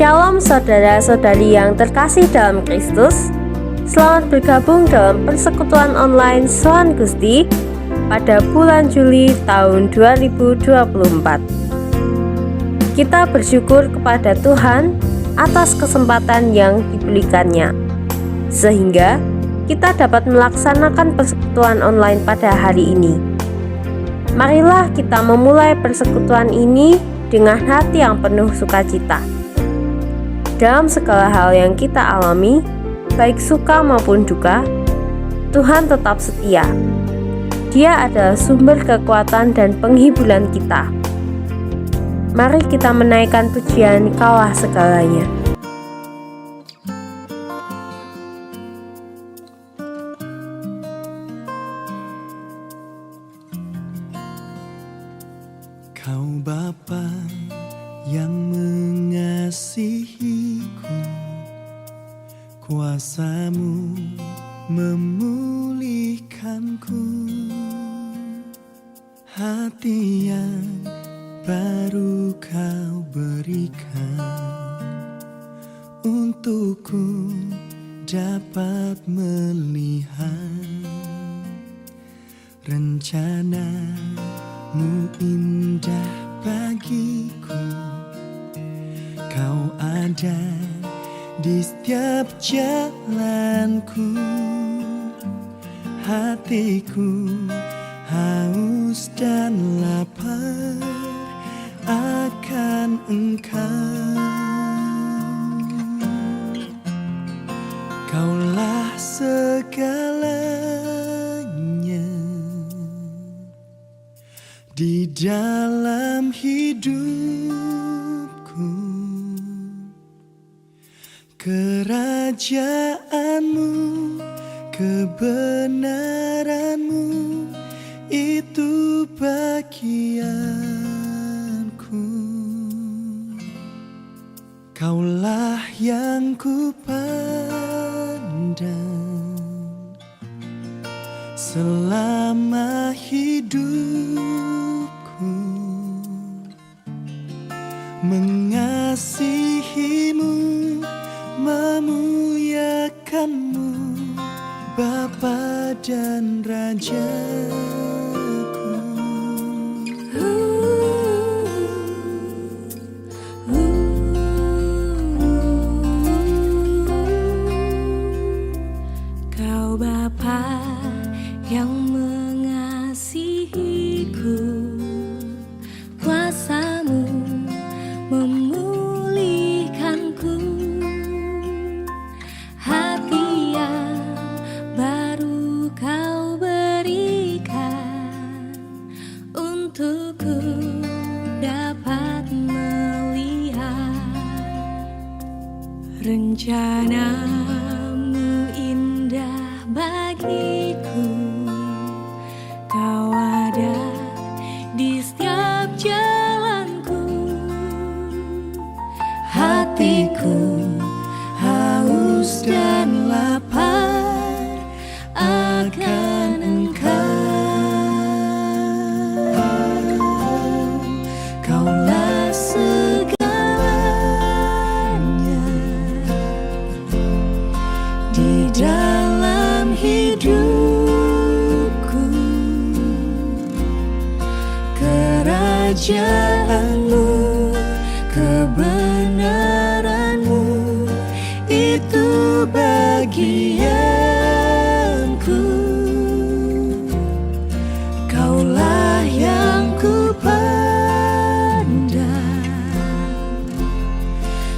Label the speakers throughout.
Speaker 1: Shalom saudara-saudari yang terkasih dalam Kristus. Selamat bergabung dalam persekutuan online Sohan Gusti pada bulan Juli tahun 2024. Kita bersyukur kepada Tuhan atas kesempatan yang diberikannya, sehingga kita dapat melaksanakan persekutuan online pada hari ini. Marilah kita memulai persekutuan ini dengan hati yang penuh sukacita. Dalam segala hal yang kita alami, baik suka maupun duka, Tuhan tetap setia. Dia adalah sumber kekuatan dan penghiburan kita. Mari kita menaikkan pujian Kaulah segalanya.
Speaker 2: Kau Bapa yang mengasihiku, kuasa-Mu memulihkanku, hati yang baru Kau berikan, untukku dapat melihat rencana-Mu indah bagiku. Kau ada di setiap jalanku, hatiku haus dan lapar akan Engkau. Kaulah segalanya di dalam hidupku. Kerajaan-Mu, kebenaran-Mu, itu bagianku. Kaulah yang ku pandang selama hidupku, mengasihi-Mu, memuliakan-Mu, Bapa dan Rajaku.
Speaker 3: Kau Bapa yang mengasihiku, kuasa-Mu memulihkanku, hati yang baru Kau berikan, untukku dapat melihat rencana-Mu indah bagiku. Kau ada di setiap jalanku,
Speaker 2: Hatiku haus dan lapar akan Engkau. Kaulah segalanya di dalam hidupku. Kerajaan-Mu, kebenaran-Mu, itu bagianku. Kaulah yang ku pandang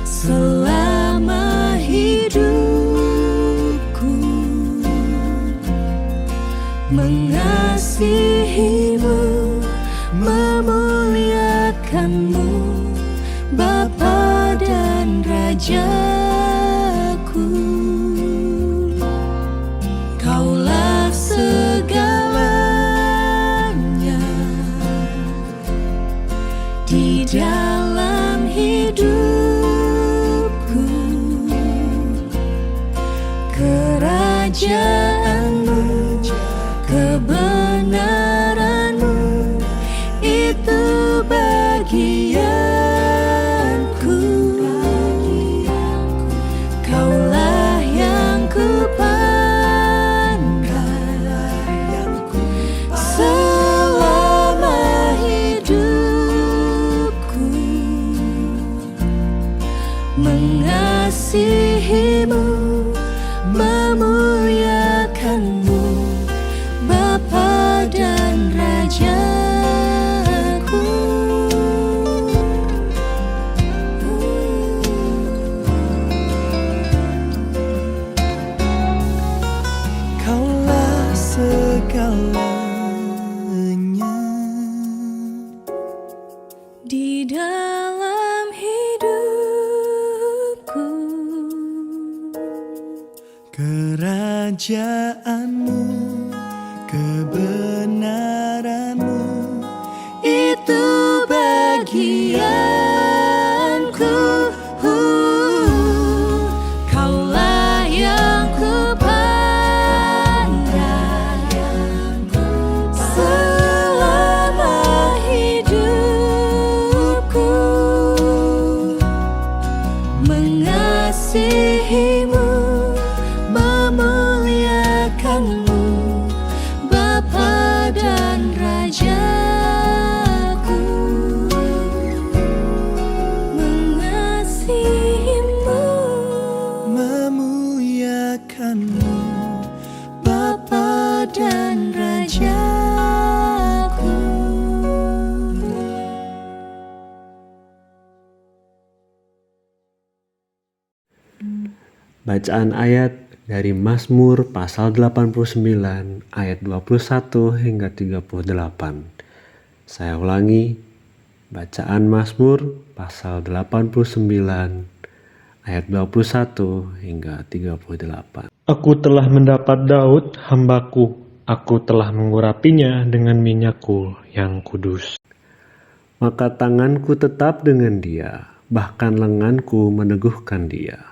Speaker 2: selama hidupku, mengasihi-Mu, memuliakan-Mu, Bapa dan Rajaku. Kaulah segalanya di dalam hidupku. Kerajaan-Mu, kebenaran-Mu, itu bagianku. mengasihimu, memuliakanmu, Bapa dan Rajaku. Kaulah segalanya
Speaker 3: Di dalam hidupku,
Speaker 2: kerajaanmu, kebenaranmu, itu bagianku. Kaulah yang kupandang selama hidupku, mengasihimu, memuliakanmu, Bapa dan Rajaku. Mengasihimu, memuliakanmu, Bapa dan Rajaku.
Speaker 4: Bacaan ayat dari Mazmur pasal 89 ayat 21 hingga 38. Saya ulangi, bacaan Mazmur pasal 89 ayat 21 hingga 38. Aku telah mendapat Daud hambaku, aku telah mengurapinya dengan minyakku yang kudus. Maka tanganku tetap dengan dia, bahkan lenganku meneguhkan dia.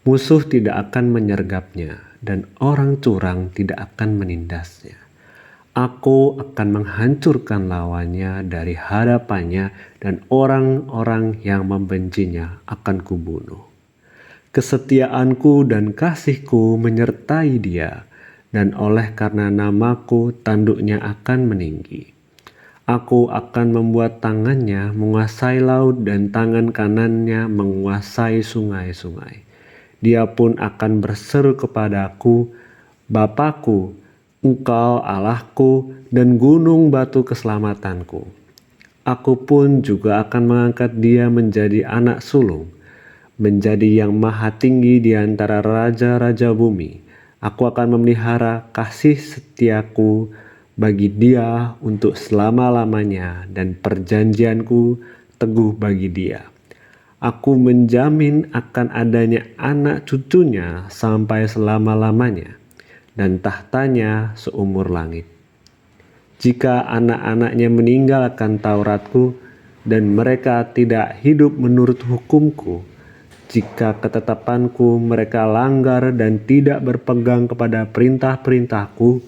Speaker 4: Musuh tidak akan menyergapnya, dan orang curang tidak akan menindasnya. Aku akan menghancurkan lawannya dari hadapannya, dan orang-orang yang membencinya akan kubunuh. Kesetiaanku dan kasihku menyertai dia, dan oleh karena namaku tanduknya akan meninggi. Aku akan membuat tangannya menguasai laut dan tangan kanannya menguasai sungai-sungai. Dia pun akan berseru kepadaku, Bapakku, Engkau Allahku dan gunung batu keselamatanku. Aku pun juga akan mengangkat dia menjadi anak sulung, menjadi yang maha tinggi di antara raja-raja bumi. Aku akan memelihara kasih setiaku bagi dia untuk selama-lamanya, dan perjanjianku teguh bagi dia. Aku menjamin akan adanya anak cucunya sampai selama-lamanya, dan tahtanya seumur langit. Jika anak-anaknya meninggalkan Tauratku, dan mereka tidak hidup menurut hukumku, jika ketetapanku mereka langgar dan tidak berpegang kepada perintah-perintahku,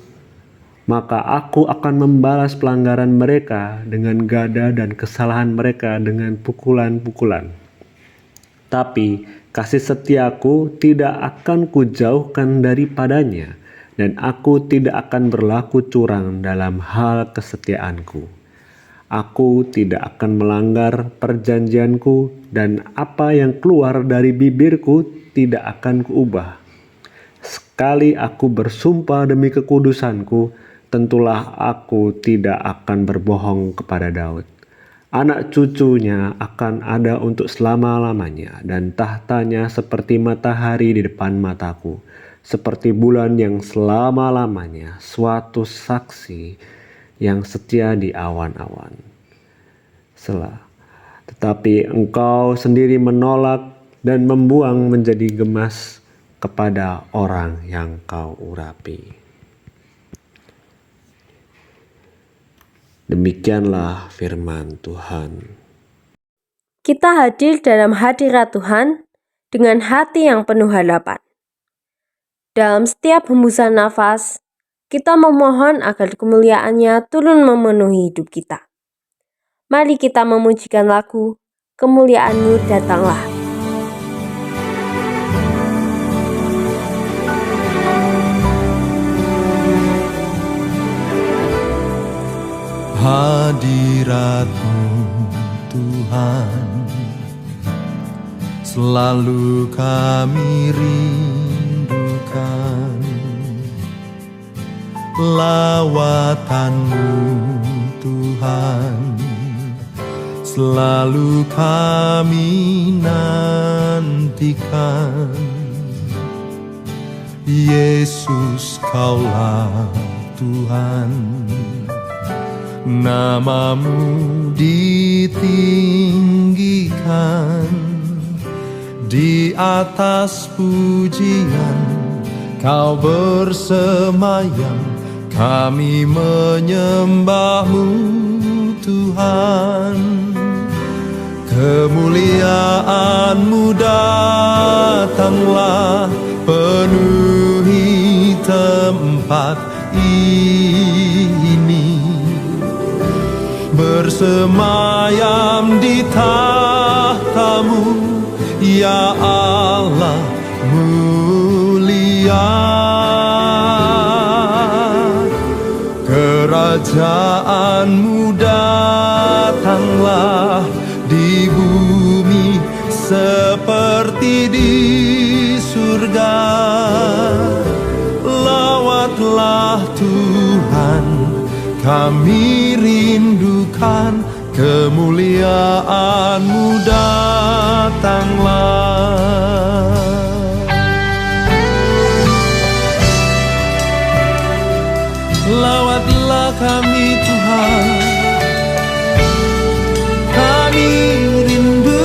Speaker 4: maka aku akan membalas pelanggaran mereka dengan gada dan kesalahan mereka dengan pukulan-pukulan. Tapi kasih setiaku tidak akan kujauhkan daripadanya, dan aku tidak akan berlaku curang dalam hal kesetiaanku. Aku tidak akan melanggar perjanjianku, dan apa yang keluar dari bibirku tidak akan kuubah. Sekali aku bersumpah demi kekudusanku, tentulah aku tidak akan berbohong kepada Daud. Anak cucunya akan ada untuk selama-lamanya, dan tahtanya seperti matahari di depan mataku, seperti bulan yang selama-lamanya, suatu saksi yang setia di awan-awan. Selah. Tetapi engkau sendiri menolak dan membuang menjadi gemas kepada orang yang kau urapi. Demikianlah firman Tuhan.
Speaker 1: Kita hadir dalam hadirat Tuhan dengan hati yang penuh harapan. Dalam setiap hembusan nafas, kita memohon agar kemuliaan-Nya turun memenuhi hidup kita. Mari kita memujikan lagu Kemuliaan-Mu Datanglah.
Speaker 2: Hadirat-Mu Tuhan
Speaker 5: selalu kami rindukan. Lawatan-Mu Tuhan, selalu kami nantikan. Yesus, Kaulah Tuhan, nama-Mu ditinggikan. Di atas pujian Kau bersemayam, kami menyembah-Mu Tuhan. Kemuliaan-Mu datanglah, penuhi tempat ini. Bersemayam di tahta-Mu, ya Allah mulia. Kerajaan-Mu datanglah di bumi seperti di surga. Lawatlah Tuhan, kami rindukan. Kemuliaan-Mu datanglah. Lawatlah kami Tuhan, kami rindu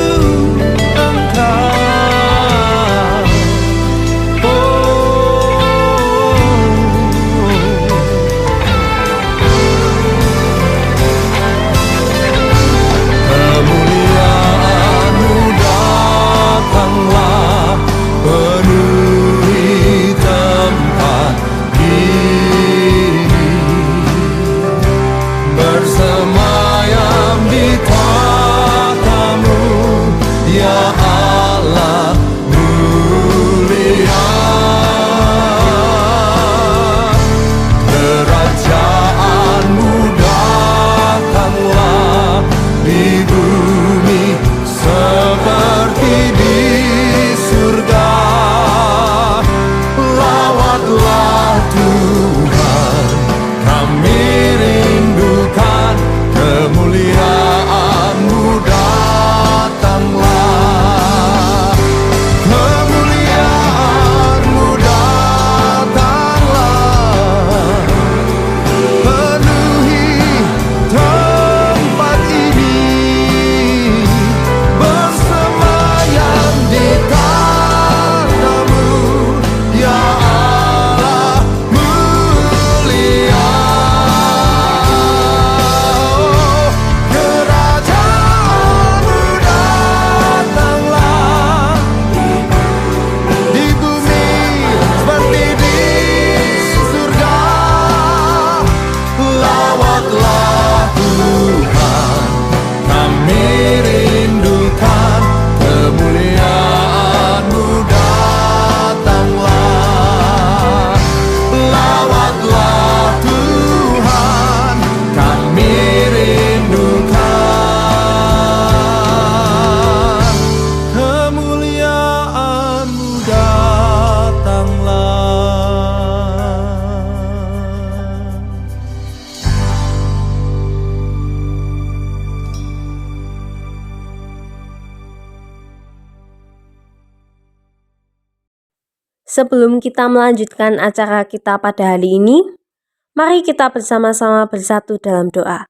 Speaker 5: Engkau. Kemuliaan-Mu datanglah, penuhi tempat ini. Bersemayam di tahta-Mu, ya Allah mulia. Kerajaan-Mu datanglah di bumi seperti di surga. Lawatlah Tuhan, kami rindukan. Kemuliaan-Mu datanglah. Kemuliaan-Mu datanglah, penuhi tempat ini. Bersemayam di tahta-Mu, ya Allah mulia. Kerajaan-Mu datanglah di bumi seperti di surga. Lawatlah Tuhan, kami rindukan. Kemuliaan-Mu datanglah. Lawatlah Tuhan, kami rindukan. Kemuliaan-Mu datanglah.
Speaker 1: Sebelum kita melanjutkan acara kita pada hari ini, mari kita bersama-sama bersatu dalam doa.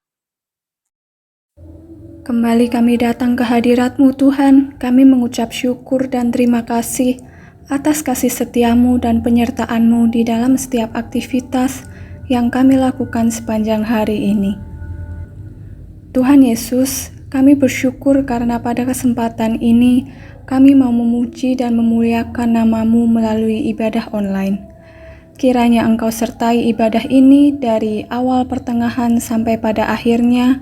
Speaker 3: Kembali kami datang ke hadirat-Mu Tuhan, kami mengucap syukur dan terima kasih atas kasih setia-Mu dan penyertaan-Mu di dalam setiap aktivitas yang kami lakukan sepanjang hari ini. Tuhan Yesus, kami bersyukur karena pada kesempatan ini kami mau memuji dan memuliakan nama-Mu melalui ibadah online. Kiranya Engkau sertai ibadah ini dari awal pertengahan sampai pada akhirnya,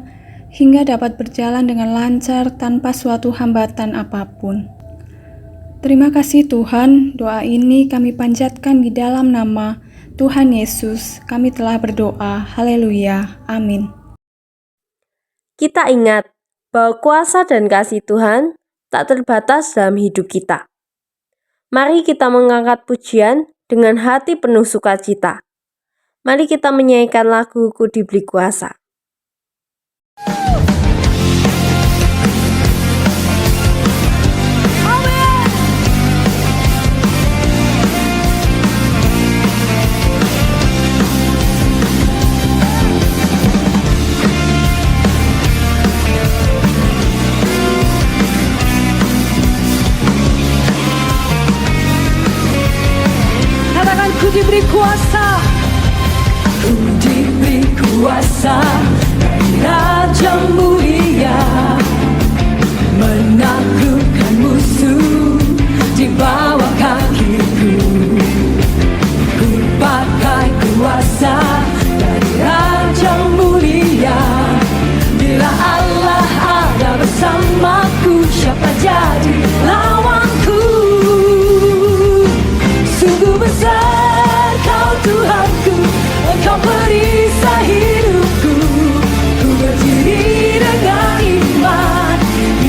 Speaker 3: hingga dapat berjalan dengan lancar tanpa suatu hambatan apapun. Terima kasih Tuhan, doa ini kami panjatkan di dalam nama Tuhan Yesus. Kami telah berdoa, haleluya, amin.
Speaker 1: Kita ingat bahwa kuasa dan kasih Tuhan tak terbatas dalam hidup kita. Mari kita mengangkat pujian dengan hati penuh sukacita. Mari kita menyanyikan lagu Ku Diberi Kuasa.
Speaker 2: Katakan ku diberi kuasa. Ku diberi kuasa dari Raja Mulia, menaklukkan musuh di bawah kakiku. Ku pakai kuasa dari Raja Mulia. Bila Allah ada bersamaku, siapa jadi lawanku? Sungguh besar Kau Tuhanku, Engkau perisai hidupku. Ku berdiri dengan iman,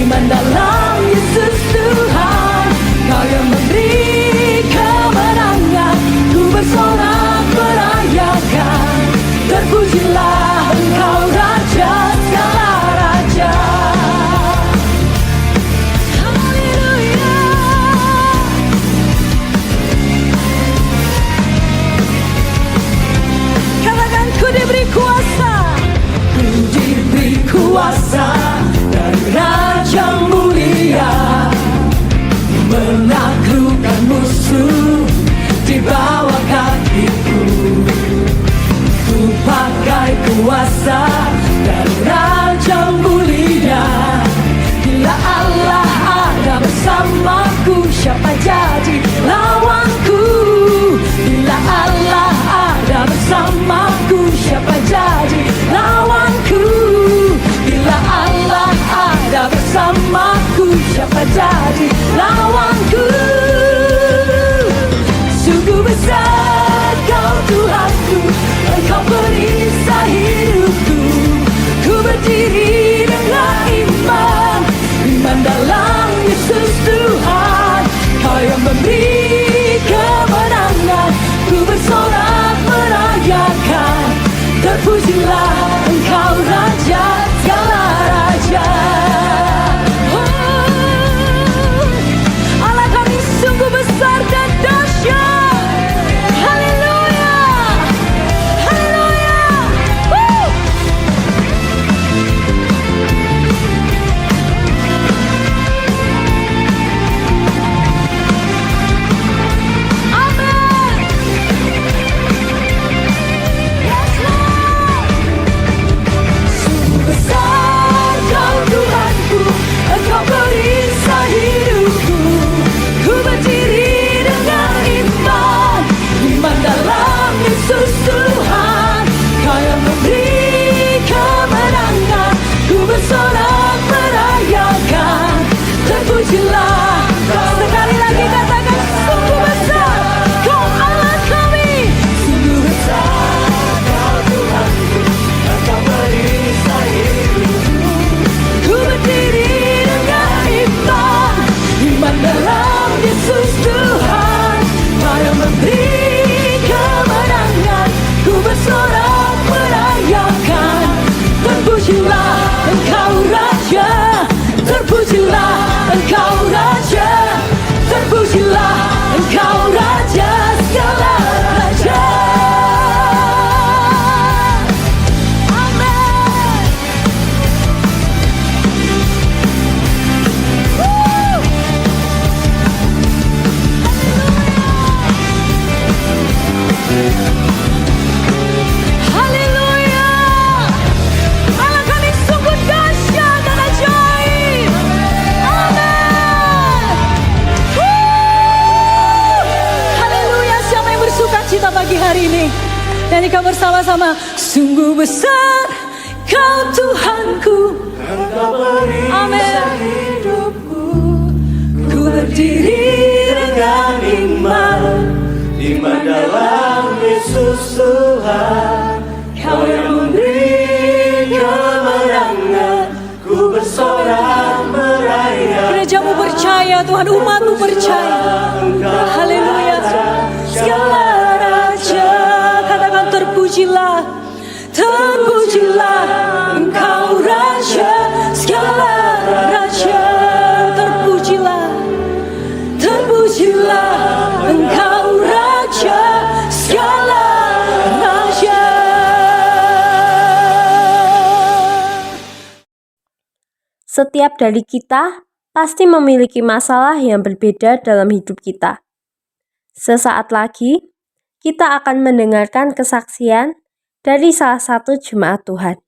Speaker 2: iman dalam Yesus Tuhan. Kau yang memberi kemenangan, ku bersorak merayakan. Terpujilah Engkau Raja segala raja. Haleluya. Katakan ku diberi kuasa. Ku diberi kuasa dari Raja Mulia, menaklukkan musuh di bawah kakiku. Ku pakai kuasa dari Raja Mulia. Bila Allah ada bersamaku, siapa jadi lawanku? Bila Allah ada bersamaku, siapa jadi lawanku? Bila Allah ada bersamaku, siapa jadi lawanku? Sungguh besar Kau Tuhanku, Engkau perisai hidupku. Ku berdiri dengan iman, iman dalam Yesus Tuhan. Kau yang memberi kemenangan, ku bersorak merayakan. Terpujilah Engkau Raja segala raja. Allah kami sungguh besar dan dahsyat. Haleluya, haleluya. Amin. Yes, Lord. Sungguh besar Kau Tuhanku, Engkau perisai hidupku. Ku berdiri dengan iman, iman dalam Yesus Tuhan. Kau yang memberi kemenangan, ku bersorak merayakan. Terpujilah. Sekali lagi katakan, sungguh besar Kau Allah kami. Sungguh besar Kau Tuhanku, Engkau perisai hidupku. Ku berdiri dengan iman, iman dalam Yesus Tuhan. Kau yang memberi kemenangan, ku bersorak merayakan. Terpujilah Engkau Raja, terpujilah Engkau Raja, terpujilah Engkau Raja segala raja. Amin. Haleluya. Allah kami sungguh dahsyat dan ajaib. Amin. Haleluya. Siapa yang bersuka cita pagi hari ini? Nyanyikan bersama-sama. Sungguh besar Kau Tuhanku, amin. Ku berdiri dengan iman, iman dalam Yesus Tuhan. Kau yang memberi kemenangan, ku bersorak merayakan. Gerejamu percaya Tuhan, umat-Mu percaya. Haleluya. Segala raja, katakan terpujilah, terpujilah Engkau Raja. Segala raja, terpujilah, terpujilah Engkau Raja. Segala raja.
Speaker 1: Setiap dari kita pasti memiliki masalah yang berbeda dalam hidup kita. Sesaat lagi, kita akan mendengarkan kesaksian dari salah satu jemaat Tuhan.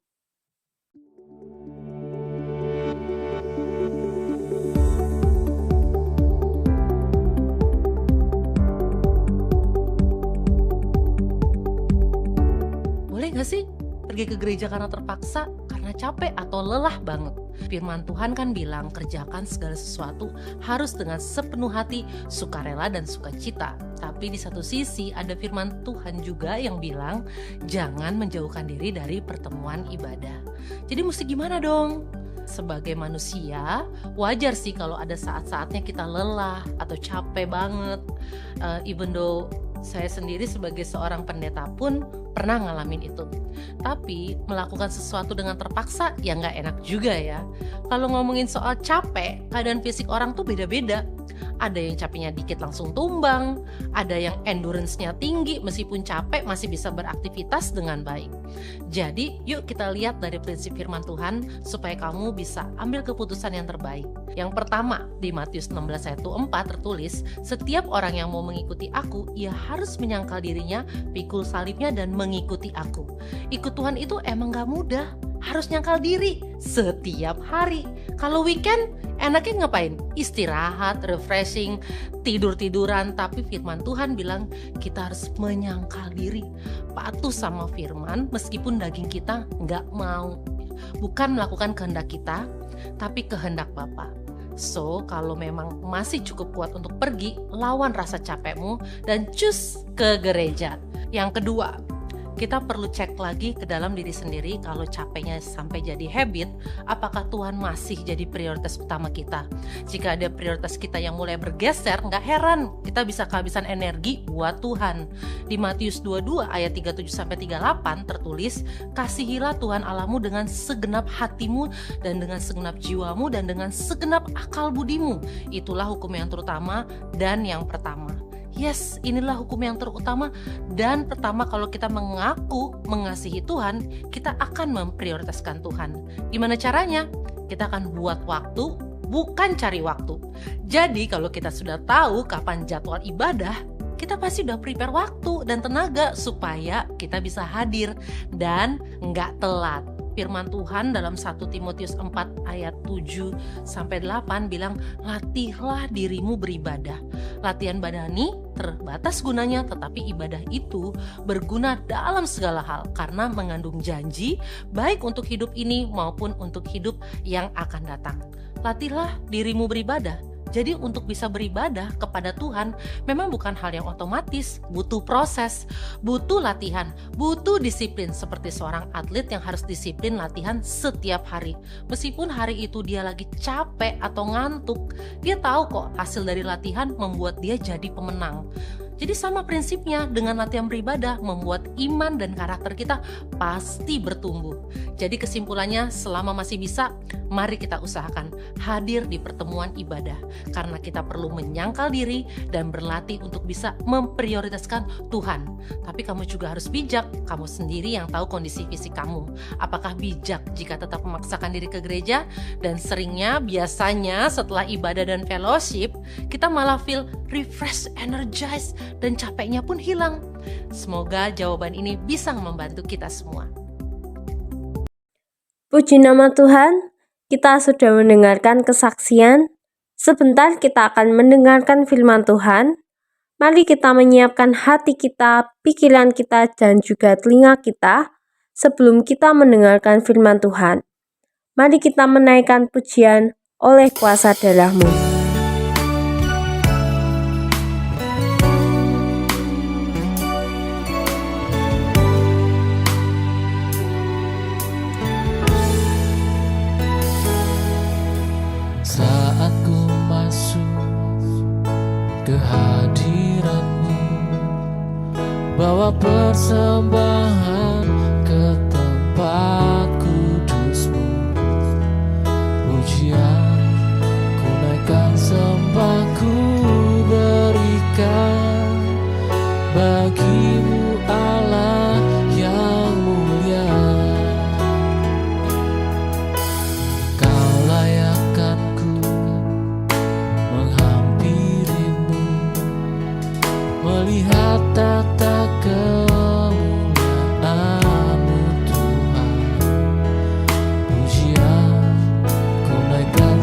Speaker 6: Boleh gak sih pergi ke gereja karena terpaksa, karena capek atau lelah banget? Firman Tuhan kan bilang kerjakan segala sesuatu harus dengan sepenuh hati, sukarela dan sukacita. Tapi di satu sisi ada firman Tuhan juga yang bilang jangan menjauhkan diri dari pertemuan ibadah. Jadi mesti gimana dong? Sebagai manusia wajar sih kalau ada saat-saatnya kita lelah atau capek banget. Even though saya sendiri sebagai seorang pendeta pun pernah ngalamin itu. Tapi melakukan sesuatu dengan terpaksa ya nggak enak juga ya. Kalau ngomongin soal capek, keadaan fisik orang tuh beda-beda. Ada yang capeknya dikit langsung tumbang, ada yang endurance-nya tinggi meskipun capek masih bisa beraktivitas dengan baik. Jadi yuk kita lihat dari prinsip firman Tuhan supaya kamu bisa ambil keputusan yang terbaik. Yang pertama, di Matius 16 ayat 4 tertulis, setiap orang yang mau mengikuti aku, ia harus menyangkal dirinya, pikul salibnya dan mengikuti aku. Ikut Tuhan itu emang gak mudah, harus nyangkal diri setiap hari. Kalau weekend enaknya ngapain? Istirahat, refreshing, tidur-tiduran. Tapi firman Tuhan bilang kita harus menyangkal diri, patuh sama firman meskipun daging kita gak mau. Bukan melakukan kehendak kita, tapi kehendak Bapa. So, kalau memang masih cukup kuat untuk pergi, lawan rasa capekmu dan cus ke gereja. Yang kedua, kita perlu cek lagi ke dalam diri sendiri. Kalau capeknya sampai jadi habit, apakah Tuhan masih jadi prioritas utama kita? Jika ada prioritas kita yang mulai bergeser, gak heran kita bisa kehabisan energi buat Tuhan. Di Matius 22 ayat 37-38 tertulis, kasihilah Tuhan Allahmu dengan segenap hatimu dan dengan segenap jiwamu dan dengan segenap akal budimu. Itulah hukum yang terutama dan yang pertama. Yes, inilah hukum yang terutama dan pertama. Kalau kita mengaku mengasihi Tuhan, kita akan memprioritaskan Tuhan. Gimana caranya? Kita akan buat waktu, bukan cari waktu. Jadi kalau kita sudah tahu kapan jadwal ibadah, kita pasti udah prepare waktu dan tenaga supaya kita bisa hadir dan nggak telat. Firman Tuhan dalam 1 Timotius 4 ayat 7-8 bilang, latihlah dirimu beribadah. Latihan badani terbatas gunanya, tetapi ibadah itu berguna dalam segala hal karena mengandung janji baik untuk hidup ini maupun untuk hidup yang akan datang. Latihlah dirimu beribadah. Jadi untuk bisa beribadah kepada Tuhan memang bukan hal yang otomatis, butuh proses, butuh latihan, butuh disiplin. Seperti seorang atlet yang harus disiplin latihan setiap hari. Meskipun hari itu dia lagi capek atau ngantuk, dia tahu kok hasil dari latihan membuat dia jadi pemenang. Jadi sama prinsipnya dengan latihan beribadah, membuat iman dan karakter kita pasti bertumbuh. Jadi kesimpulannya, selama masih bisa, mari kita usahakan hadir di pertemuan ibadah. Karena kita perlu menyangkal diri dan berlatih untuk bisa memprioritaskan Tuhan. Tapi kamu juga harus bijak, kamu sendiri yang tahu kondisi fisik kamu. Apakah bijak jika tetap memaksakan diri ke gereja? Dan biasanya setelah ibadah dan fellowship, kita malah feel refresh, energized, dan capeknya pun hilang. Semoga jawaban ini bisa membantu kita semua.
Speaker 1: Puji nama Tuhan, kita sudah mendengarkan kesaksian. Sebentar kita akan mendengarkan firman Tuhan. Mari kita menyiapkan hati kita, pikiran kita, dan juga telinga kita sebelum kita mendengarkan firman Tuhan. Mari kita menaikkan pujian oleh kuasa darah-Mu.
Speaker 5: Saat ku masuk
Speaker 7: kehadiran-Mu, bawa persembahan ke tempat kudus-Mu. Pujian ku naikkan, sembah ku berikan bagi-Mu Allah yang mulia. Kau layakkan ku menghampiri-Mu, melihat tata kemuliaan-Mu Tuhan. Pujian ku naikkan,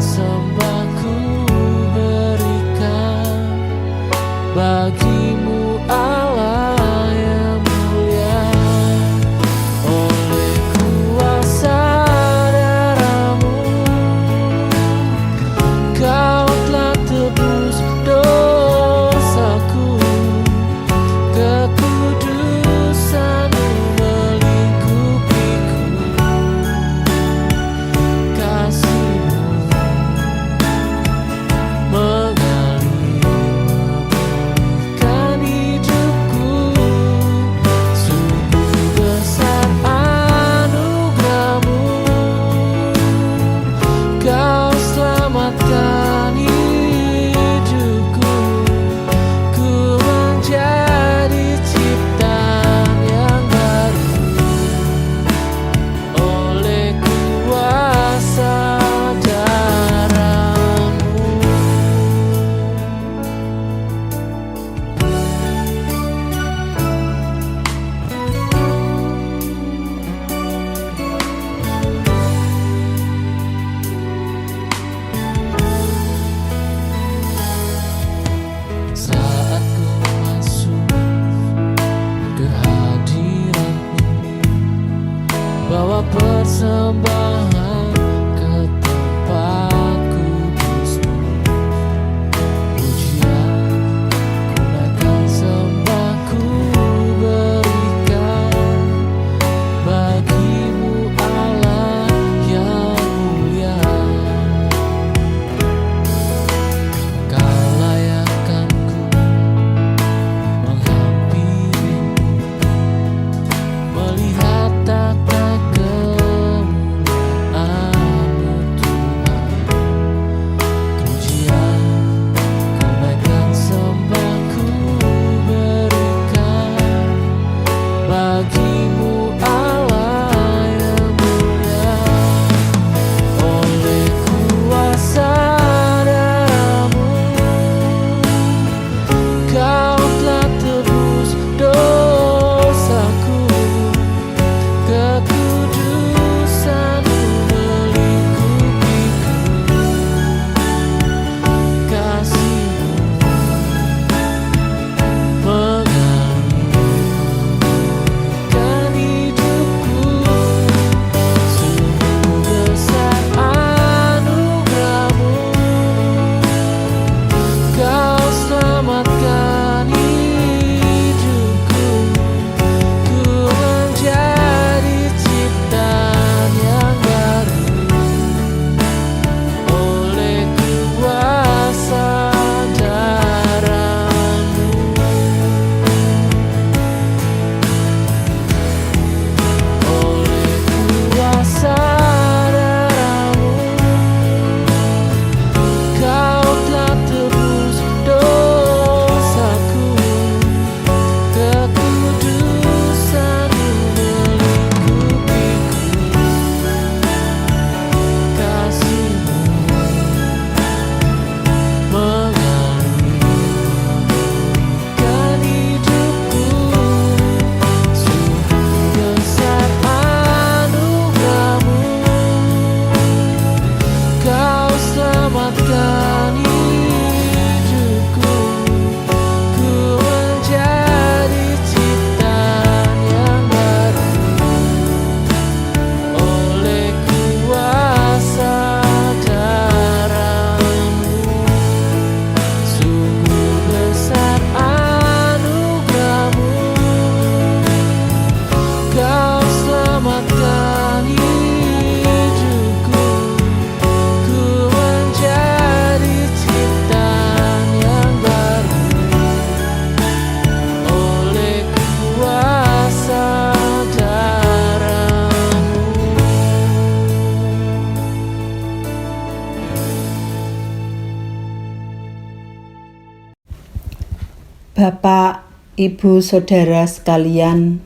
Speaker 8: Bapak, Ibu, Saudara sekalian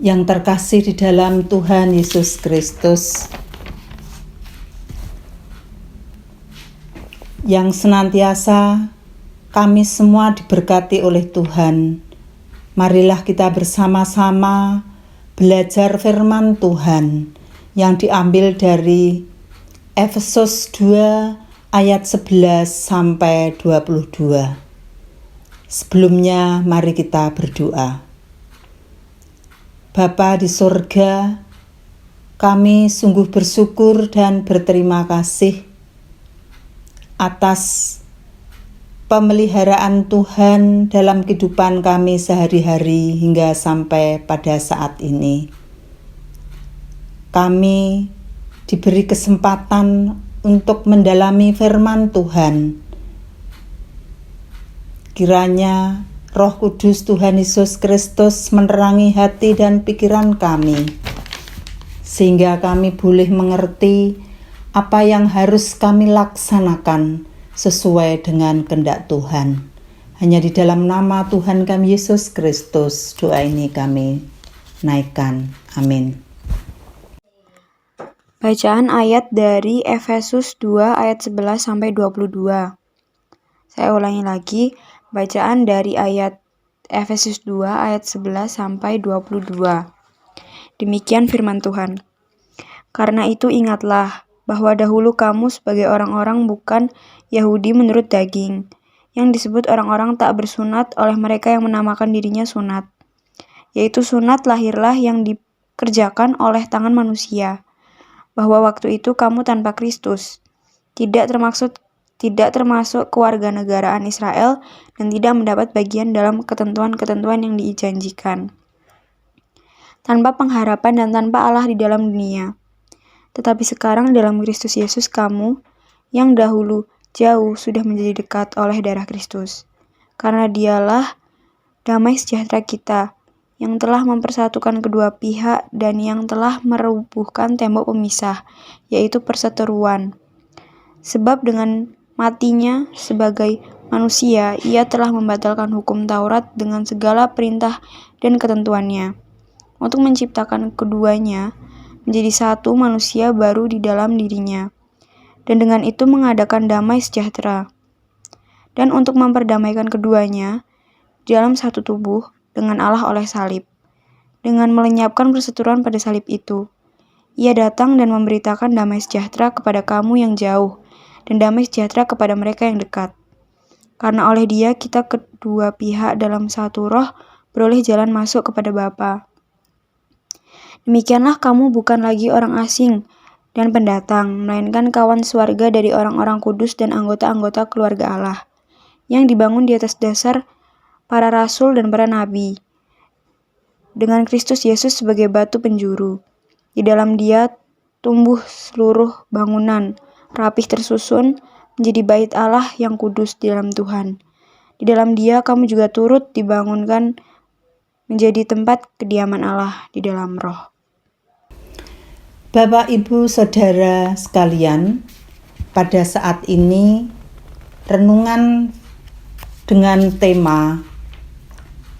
Speaker 8: yang terkasih di dalam Tuhan Yesus Kristus, yang senantiasa kami semua diberkati oleh Tuhan. Marilah kita bersama-sama belajar firman Tuhan yang diambil dari Efesus 2 ayat 11 sampai 22. Sebelumnya mari kita berdoa. Bapa di surga, kami sungguh bersyukur dan berterima kasih atas pemeliharaan Tuhan dalam kehidupan kami sehari-hari hingga sampai pada saat ini. Kami diberi kesempatan untuk mendalami firman Tuhan. Kiranya Roh Kudus Tuhan Yesus Kristus menerangi hati dan pikiran kami, sehingga kami boleh mengerti apa yang harus kami laksanakan sesuai dengan kehendak Tuhan. Hanya di dalam nama Tuhan kami Yesus Kristus doa ini kami naikkan. Amin.
Speaker 9: Bacaan ayat dari Efesus 2 ayat 11 sampai 22. Saya ulangi lagi, bacaan dari ayat Efesus 2 ayat 11 sampai 22. Demikian firman Tuhan. Karena itu ingatlah bahwa dahulu kamu sebagai orang-orang bukan Yahudi menurut daging, yang disebut orang-orang tak bersunat oleh mereka yang menamakan dirinya sunat, yaitu sunat lahirlah yang dikerjakan oleh tangan manusia, bahwa waktu itu kamu tanpa Kristus, tidak termasuk kewarganegaraan Israel dan tidak mendapat bagian dalam ketentuan-ketentuan yang dijanjikan, tanpa pengharapan dan tanpa Allah di dalam dunia. Tetapi sekarang dalam Kristus Yesus kamu, yang dahulu jauh sudah menjadi dekat oleh darah Kristus. Karena dialah damai sejahtera kita, yang telah mempersatukan kedua pihak dan yang telah merobohkan tembok pemisah, yaitu perseteruan. Sebab dengan matinya sebagai manusia, ia telah membatalkan hukum Taurat dengan segala perintah dan ketentuannya, untuk menciptakan keduanya menjadi satu manusia baru di dalam dirinya, dan dengan itu mengadakan damai sejahtera. Dan untuk memperdamaikan keduanya di dalam satu tubuh dengan Allah oleh salib, dengan melenyapkan perseteruan pada salib itu. Ia datang dan memberitakan damai sejahtera kepada kamu yang jauh, dan damai sejahtera kepada mereka yang dekat. Karena oleh Dia kita kedua pihak dalam satu roh beroleh jalan masuk kepada Bapa. Demikianlah kamu bukan lagi orang asing dan pendatang, melainkan kawan swarga dari orang-orang kudus dan anggota-anggota keluarga Allah, yang dibangun di atas dasar para rasul dan para nabi, dengan Kristus Yesus sebagai batu penjuru. Di dalam Dia tumbuh seluruh bangunan, rapih tersusun, menjadi bait Allah yang kudus di dalam Tuhan. Di dalam Dia kamu juga turut dibangunkan menjadi tempat kediaman Allah di dalam Roh.
Speaker 8: Bapak, Ibu, Saudara sekalian, pada saat ini renungan dengan tema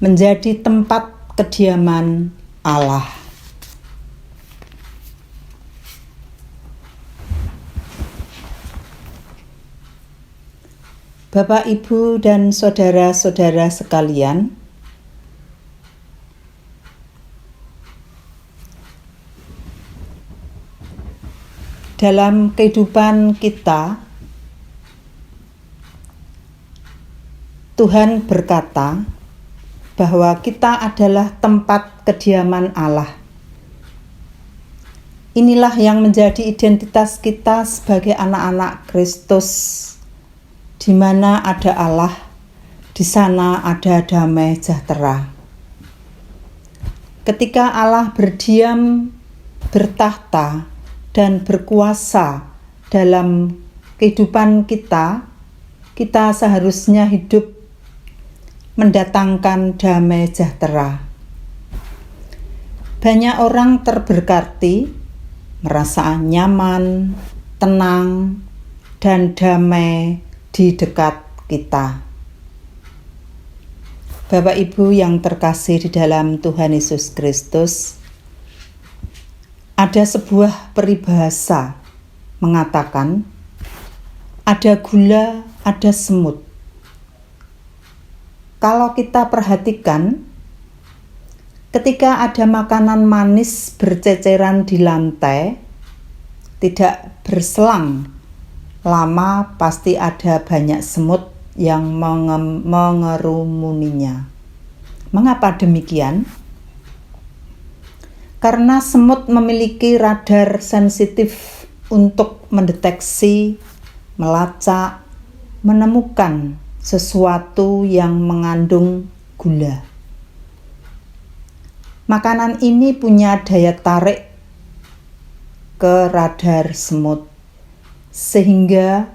Speaker 8: menjadi tempat kediaman Allah. Bapak, Ibu, dan saudara-saudara sekalian, dalam kehidupan kita, Tuhan berkata bahwa kita adalah tempat kediaman Allah. Inilah yang menjadi identitas kita sebagai anak-anak Kristus, di mana ada Allah, di sana ada damai sejahtera. Ketika Allah berdiam, bertahta, dan berkuasa dalam kehidupan kita, kita seharusnya hidup mendatangkan damai sejahtera. Banyak orang terberkati, merasa nyaman, tenang, dan damai di dekat kita. Bapak Ibu yang terkasih di dalam Tuhan Yesus Kristus, ada sebuah peribahasa mengatakan, ada gula, ada semut. Kalau kita perhatikan, ketika ada makanan manis berceceran di lantai, tidak berselang lama pasti ada banyak semut yang mengerumuninya. Mengapa demikian? Karena semut memiliki radar sensitif untuk mendeteksi, melacak, menemukan sesuatu yang mengandung gula. Makanan ini punya daya tarik ke radar semut, sehingga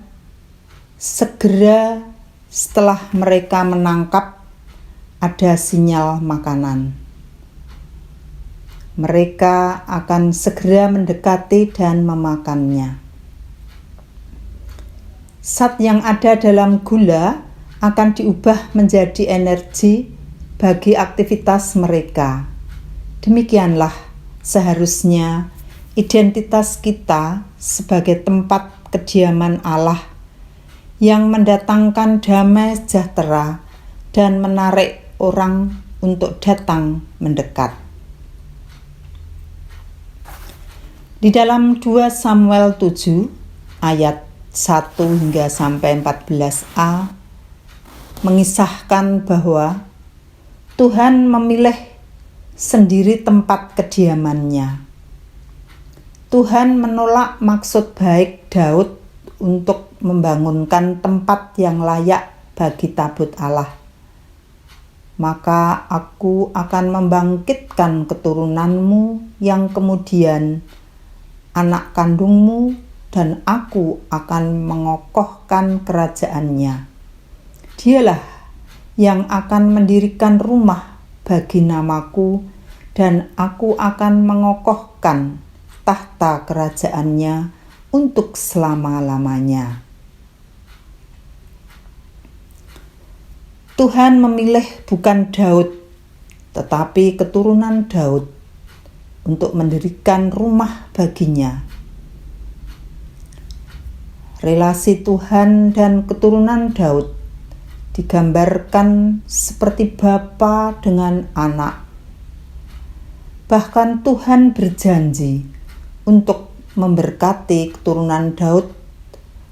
Speaker 8: segera setelah mereka menangkap ada sinyal makanan, mereka akan segera mendekati dan memakannya. Zat yang ada dalam gula akan diubah menjadi energi bagi aktivitas mereka. Demikianlah seharusnya identitas kita sebagai tempat kediaman Allah yang mendatangkan damai sejahtera dan menarik orang untuk datang mendekat. Di dalam 2 Samuel 7 ayat 1 hingga sampai 14a mengisahkan bahwa Tuhan memilih sendiri tempat kediamannya. Tuhan menolak maksud baik Daud untuk membangunkan tempat yang layak bagi tabut Allah. Maka aku akan membangkitkan keturunanmu yang kemudian anak kandungmu, dan aku akan mengokohkan kerajaannya. Dialah yang akan mendirikan rumah bagi namaku, dan aku akan mengokohkan tahta kerajaannya untuk selama-lamanya. Tuhan memilih bukan Daud, tetapi keturunan Daud untuk mendirikan rumah baginya. Relasi Tuhan dan keturunan Daud digambarkan seperti bapa dengan anak. Bahkan Tuhan berjanji untuk memberkati keturunan Daud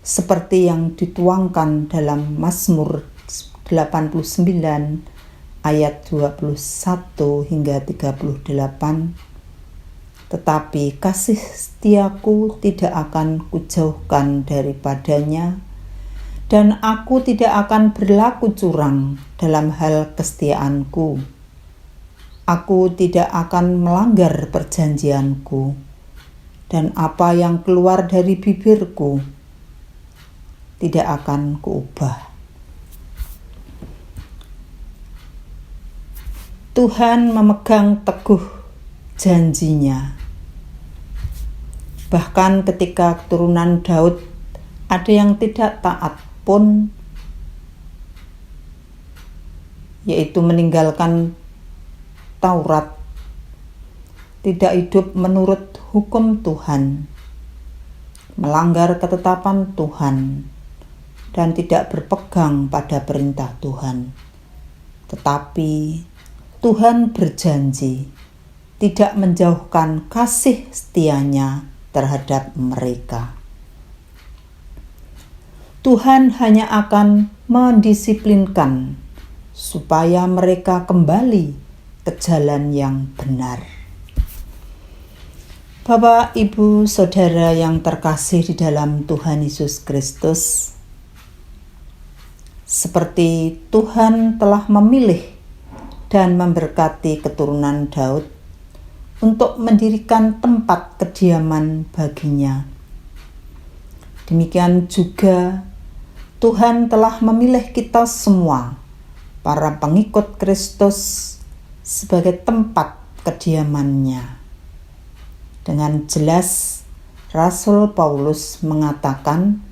Speaker 8: seperti yang dituangkan dalam Mazmur 89 ayat 21 hingga 38. Tetapi kasih setiaku tidak akan kujauhkan daripadanya, dan aku tidak akan berlaku curang dalam hal kesetiaanku. Aku tidak akan melanggar perjanjianku, dan apa yang keluar dari bibirku tidak akan kuubah. Tuhan memegang teguh janjinya. Bahkan ketika keturunan Daud ada yang tidak taat pun, yaitu meninggalkan Taurat, tidak hidup menurut hukum Tuhan, melanggar ketetapan Tuhan, dan tidak berpegang pada perintah Tuhan. Tetapi Tuhan berjanji tidak menjauhkan kasih setianya terhadap mereka. Tuhan hanya akan mendisiplinkan supaya mereka kembali ke jalan yang benar. Bapak, Ibu, Saudara yang terkasih di dalam Tuhan Yesus Kristus, seperti Tuhan telah memilih dan memberkati keturunan Daud untuk mendirikan tempat kediaman baginya, demikian juga Tuhan telah memilih kita semua, para pengikut Kristus, sebagai tempat kediamannya. Dengan jelas Rasul Paulus mengatakan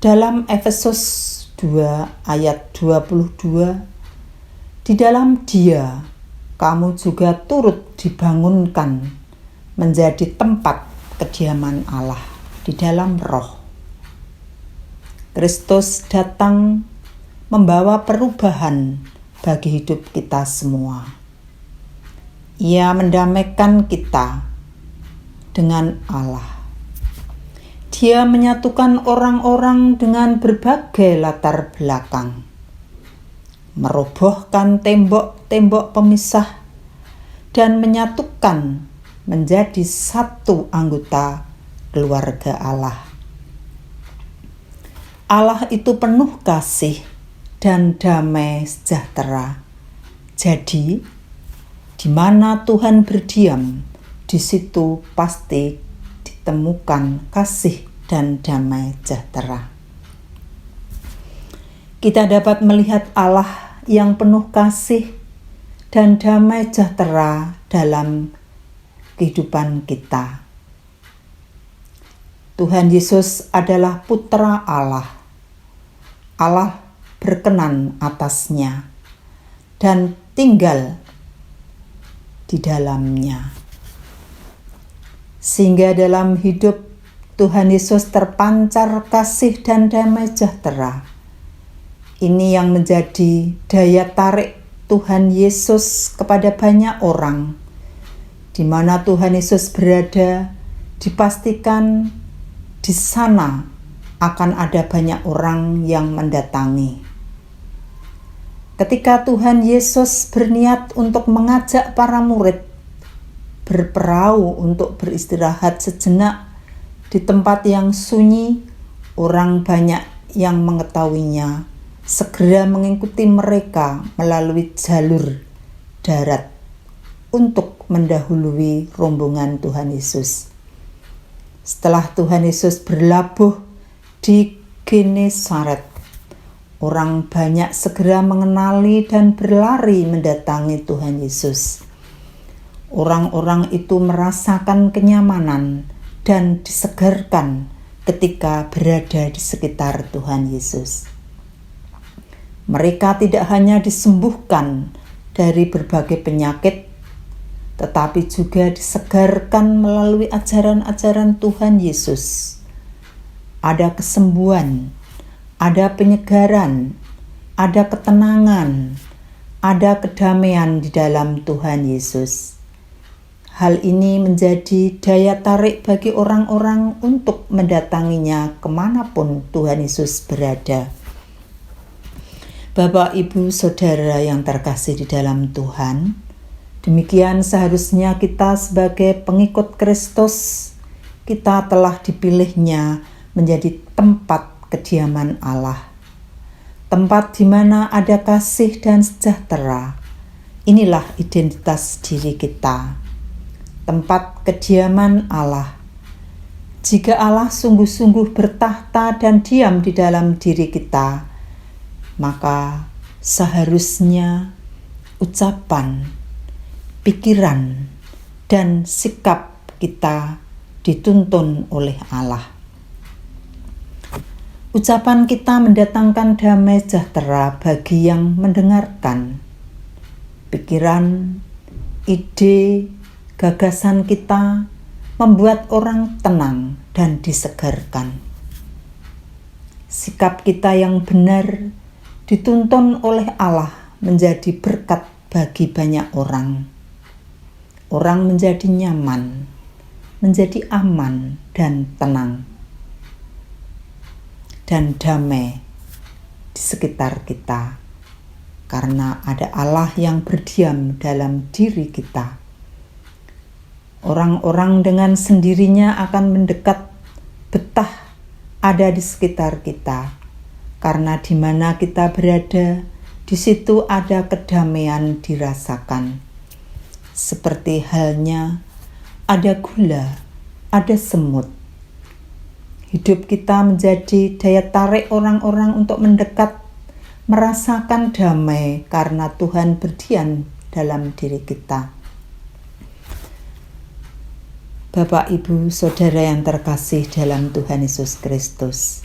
Speaker 8: dalam Efesus 2 ayat 22, Di dalam Dia, kamu juga turut dibangunkan menjadi tempat kediaman Allah di dalam Roh. Kristus datang membawa perubahan bagi hidup kita semua. Ia mendamaikan kita dengan Allah. Dia menyatukan orang-orang dengan berbagai latar belakang, merobohkan tembok-tembok pemisah, dan menyatukan menjadi satu anggota keluarga Allah. Allah itu penuh kasih dan damai sejahtera. Jadi, di mana Tuhan berdiam, di situ pasti ditemukan kasih dan damai sejahtera. Kita dapat melihat Allah yang penuh kasih dan damai sejahtera dalam kehidupan kita. Tuhan Yesus adalah Putra Allah. Allah berkenan atasnya dan tinggal di dalamnya. Sehingga dalam hidup Tuhan Yesus terpancar kasih dan damai sejahtera. Ini yang menjadi daya tarik Tuhan Yesus kepada banyak orang. Di mana Tuhan Yesus berada, dipastikan di sana akan ada banyak orang yang mendatangi. Ketika Tuhan Yesus berniat untuk mengajak para murid berperahu untuk beristirahat sejenak di tempat yang sunyi, orang banyak yang mengetahuinya segera mengikuti mereka melalui jalur darat untuk mendahului rombongan Tuhan Yesus. Setelah Tuhan Yesus berlabuh di Genesaret, orang banyak segera mengenali dan berlari mendatangi Tuhan Yesus. Orang-orang itu merasakan kenyamanan dan disegarkan ketika berada di sekitar Tuhan Yesus. Mereka tidak hanya disembuhkan dari berbagai penyakit, tetapi juga disegarkan melalui ajaran-ajaran Tuhan Yesus. Ada kesembuhan, ada penyegaran, ada ketenangan, ada kedamaian di dalam Tuhan Yesus. Hal ini menjadi daya tarik bagi orang-orang untuk mendatanginya kemanapun Tuhan Yesus berada. Bapak, Ibu, Saudara yang terkasih di dalam Tuhan, demikian seharusnya kita sebagai pengikut Kristus, kita telah dipilihnya menjadi tempat kediaman Allah. Tempat di mana ada kasih dan sejahtera. Inilah identitas diri kita. Tempat kediaman Allah. Jika Allah sungguh-sungguh bertahta dan diam di dalam diri kita, maka seharusnya ucapan, pikiran, dan sikap kita dituntun oleh Allah. Ucapan kita mendatangkan damai sejahtera bagi yang mendengarkan. Pikiran, ide, gagasan kita membuat orang tenang dan disegarkan. Sikap kita yang benar dituntun oleh Allah menjadi berkat bagi banyak orang. Orang menjadi nyaman, menjadi aman dan tenang, dan damai di sekitar kita, karena ada Allah yang berdiam dalam diri kita. Orang-orang dengan sendirinya akan mendekat, betah ada di sekitar kita, karena di mana kita berada, di situ ada kedamaian dirasakan. Seperti halnya ada gula, ada semut. Hidup kita menjadi daya tarik orang-orang untuk mendekat, merasakan damai karena Tuhan berdiam dalam diri kita. Bapak, Ibu, Saudara yang terkasih dalam Tuhan Yesus Kristus,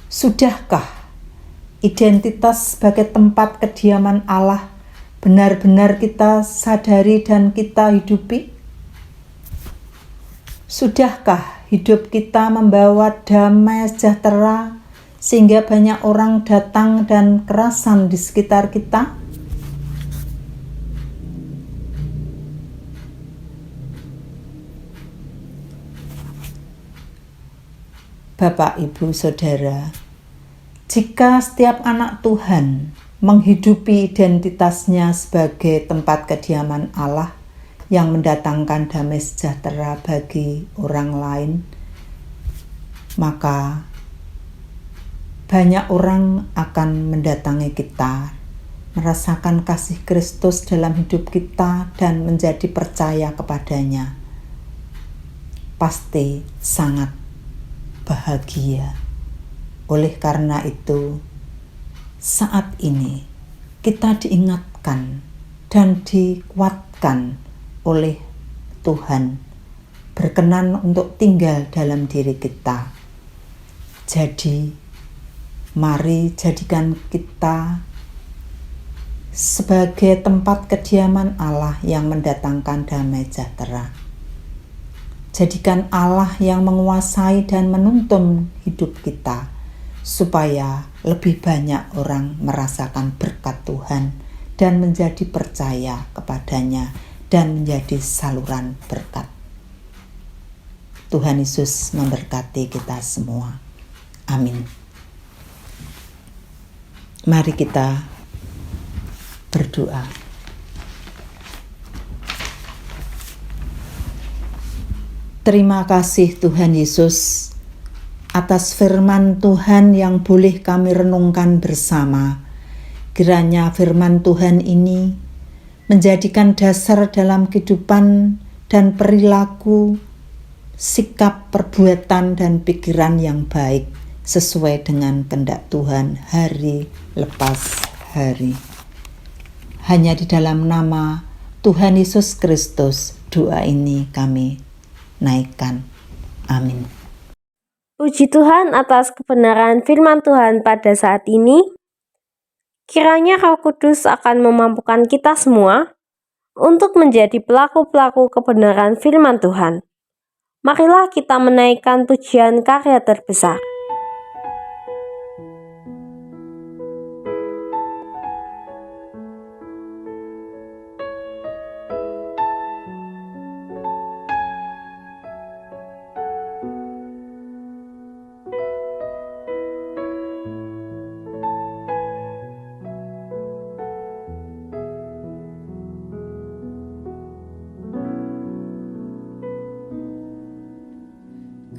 Speaker 8: sudahkah identitas sebagai tempat kediaman Allah benar-benar kita sadari dan kita hidupi? Sudahkah hidup kita membawa damai sejahtera sehingga banyak orang datang dan kerasan di sekitar kita? Bapak, Ibu, Saudara, jika setiap anak Tuhan menghidupi identitasnya sebagai tempat kediaman Allah yang mendatangkan damai sejahtera bagi orang lain, maka banyak orang akan mendatangi kita, merasakan kasih Kristus dalam hidup kita dan menjadi percaya kepadanya. Pasti sangat bahagia. Oleh karena itu, saat ini kita diingatkan dan dikuatkan oleh Tuhan berkenan untuk tinggal dalam diri kita. Jadi, mari jadikan kita sebagai tempat kediaman Allah yang mendatangkan damai sejahtera. Jadikan Allah yang menguasai dan menuntun hidup kita, supaya lebih banyak orang merasakan berkat Tuhan dan menjadi percaya kepadanya dan menjadi saluran berkat. Tuhan Yesus memberkati kita semua. Amin. Mari kita berdoa. Terima kasih Tuhan Yesus atas firman Tuhan yang boleh kami renungkan bersama. Kiranya firman Tuhan ini menjadikan dasar dalam kehidupan dan perilaku, sikap, perbuatan, dan pikiran yang baik sesuai dengan kehendak Tuhan hari lepas hari. Hanya di dalam nama Tuhan Yesus Kristus doa ini kami naikkan. Amin.
Speaker 1: Puji Tuhan atas kebenaran firman Tuhan pada saat ini. Kiranya Roh Kudus akan memampukan kita semua untuk menjadi pelaku-pelaku kebenaran firman Tuhan. Marilah kita menaikkan pujian karya terbesar.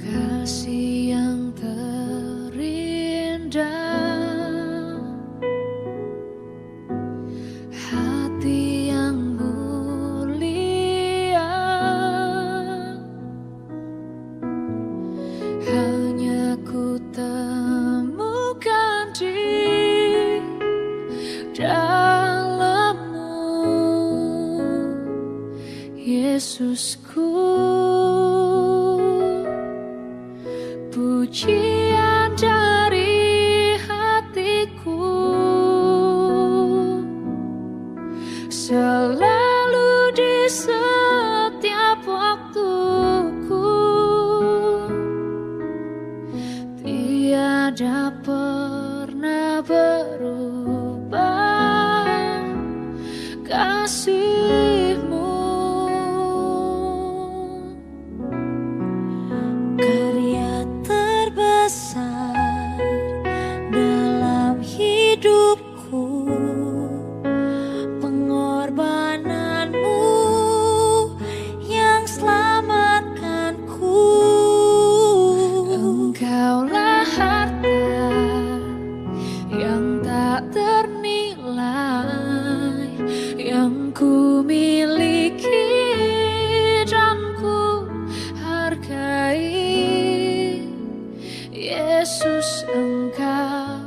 Speaker 7: Kasih yang terindah, hati yang mulia, hanya ku temukan di dalam-Mu, Yesusku. Pujian dari hatiku selalu di setiap waktuku, tiada pernah berubah kasih-Mu. Karya terbesar dalam hidupku, pengorbanan-Mu yang selamatkanku. Engkaulah harta yang tak ternilai, yang ku miliki dan ku hargai. Yesus, Engkau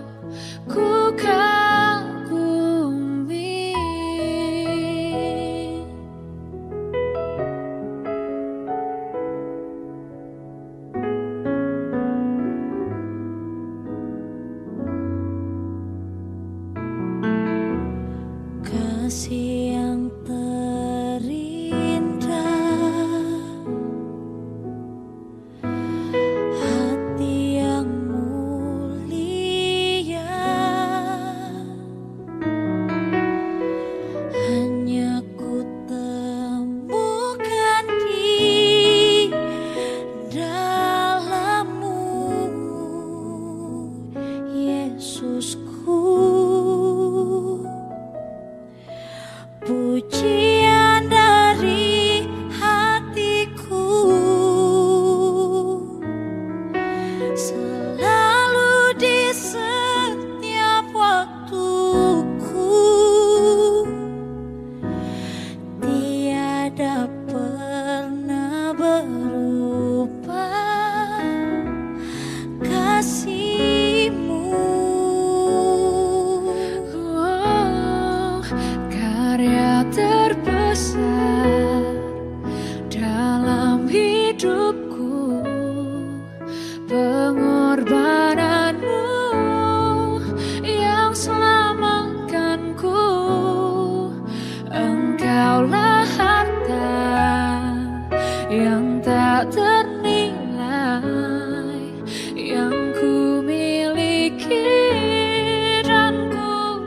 Speaker 7: ku kagumi.
Speaker 2: kasih yang terindah, hati yang mulia, hanya ku temukan di dalam-Mu, Yesusku. Pujian dari hatiku selalu di setiap waktuku, tiada pernah berubah kasih-Mu. Karya terbesar dalam hidupku, pengorbananmu yang selamatkanku. Engkaulah harta yang tak ternilai yang ku miliki dan ku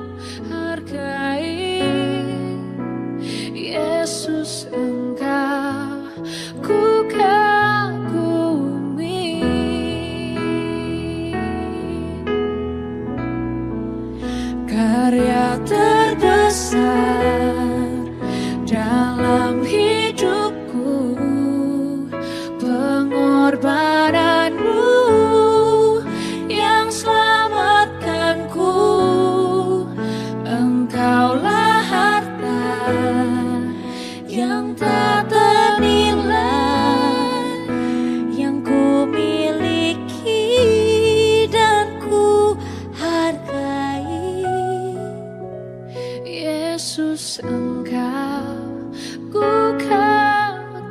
Speaker 2: hargai. Yesus, Engkau ku kagumi. Karya terbesar dalam hidupku, pengorbananmu yang selamatkanku. Engkaulah harta yang tak ternilai yang ku miliki dan ku hargai. Yesus, Engkau ku kagumi.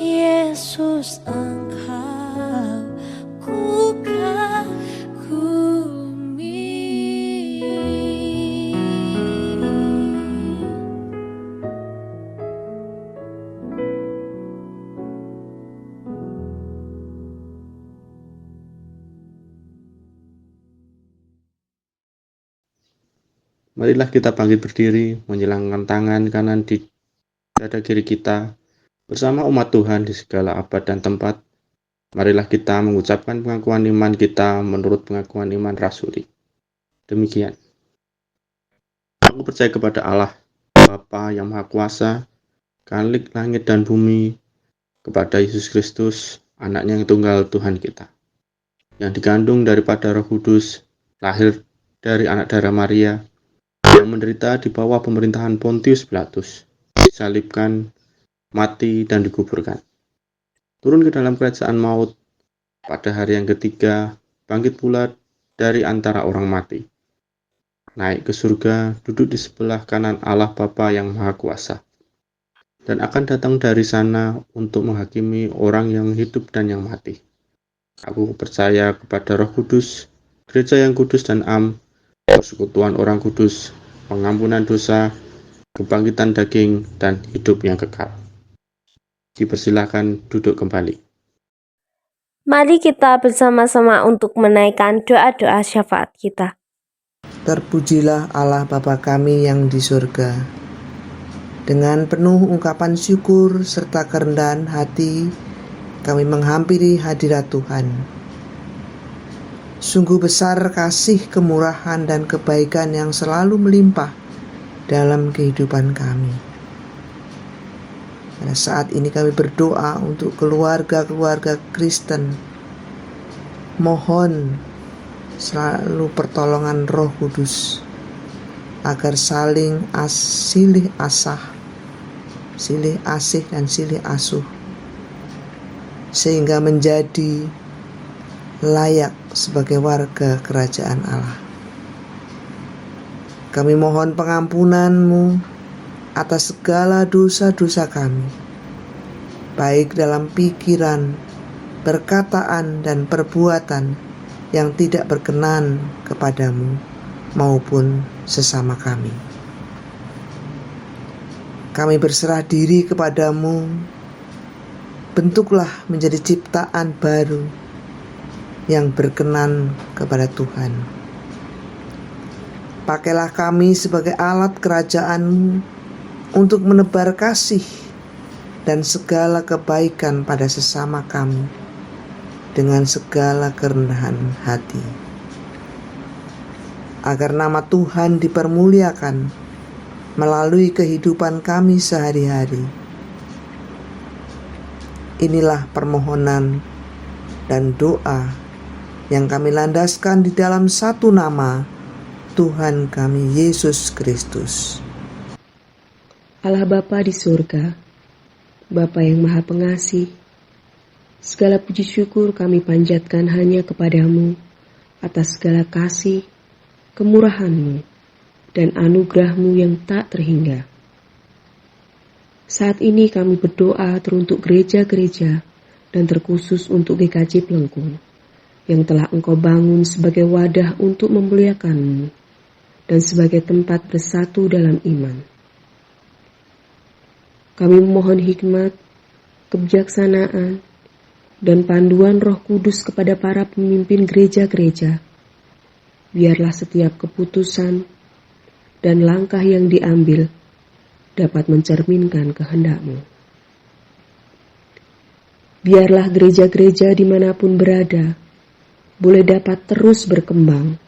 Speaker 2: Yesus, Engkau ku
Speaker 4: Marilah kita bangkit berdiri, menjilangkan tangan kanan di dada kiri kita, bersama umat Tuhan di segala abad dan tempat. Marilah kita mengucapkan pengakuan iman kita menurut pengakuan iman rasuli. Demikian. Aku percaya kepada Allah, Bapa yang Maha Kuasa, Khalik langit dan bumi, kepada Yesus Kristus, anaknya yang tunggal Tuhan kita, yang digandung daripada Roh Kudus, lahir dari anak darah Maria, yang menderita di bawah pemerintahan Pontius Pilatus, disalibkan, mati, dan dikuburkan. Turun ke dalam kerajaan maut, pada hari yang ketiga, bangkit pula dari antara orang mati. Naik ke surga, duduk di sebelah kanan Allah Bapa yang Maha Kuasa. Dan akan datang dari sana untuk menghakimi orang yang hidup dan yang mati. Aku percaya kepada Roh Kudus, gereja yang kudus dan am, persekutuan orang kudus, pengampunan dosa, kebangkitan daging, dan hidup yang kekal. Dipersilakan duduk kembali.
Speaker 1: Mari kita bersama-sama untuk menaikkan doa-doa syafaat kita.
Speaker 10: Terpujilah Allah Bapa kami yang di surga. Dengan penuh ungkapan syukur serta kerendahan hati, kami menghampiri hadirat Tuhan. Sungguh besar kasih, kemurahan, dan kebaikan yang selalu melimpah dalam kehidupan kami. Pada saat ini kami berdoa untuk keluarga-keluarga Kristen. Mohon selalu pertolongan Roh Kudus agar saling silih asih dan silih asuh, sehingga menjadi layak sebagai warga kerajaan Allah. Kami mohon pengampunan-Mu atas segala dosa-dosa kami, baik dalam pikiran, perkataan, dan perbuatan yang tidak berkenan kepadamu, maupun sesama kami. Kami berserah diri kepadamu, bentuklah menjadi ciptaan baru yang berkenan kepada Tuhan. Pakailah kami sebagai alat kerajaan-Mu untuk menebar kasih dan segala kebaikan pada sesama kami dengan segala kerendahan hati, agar nama Tuhan dipermuliakan melalui kehidupan kami sehari-hari. Inilah permohonan dan doa yang kami landaskan di dalam satu nama, Tuhan kami Yesus Kristus.
Speaker 11: Allah Bapa di surga, Bapa yang Maha Pengasih, segala puji syukur kami panjatkan hanya kepadamu atas segala kasih, kemurahan-Mu, dan anugerah-Mu yang tak terhingga. Saat ini kami berdoa teruntuk gereja-gereja dan terkhusus untuk GKJ Plengkung yang telah Engkau bangun sebagai wadah untuk memuliakan-Mu dan sebagai tempat bersatu dalam iman. Kami memohon hikmat, kebijaksanaan, dan panduan Roh Kudus kepada para pemimpin gereja-gereja. Biarlah setiap keputusan dan langkah yang diambil dapat mencerminkan kehendak-Mu. Biarlah gereja-gereja dimanapun berada boleh dapat terus berkembang,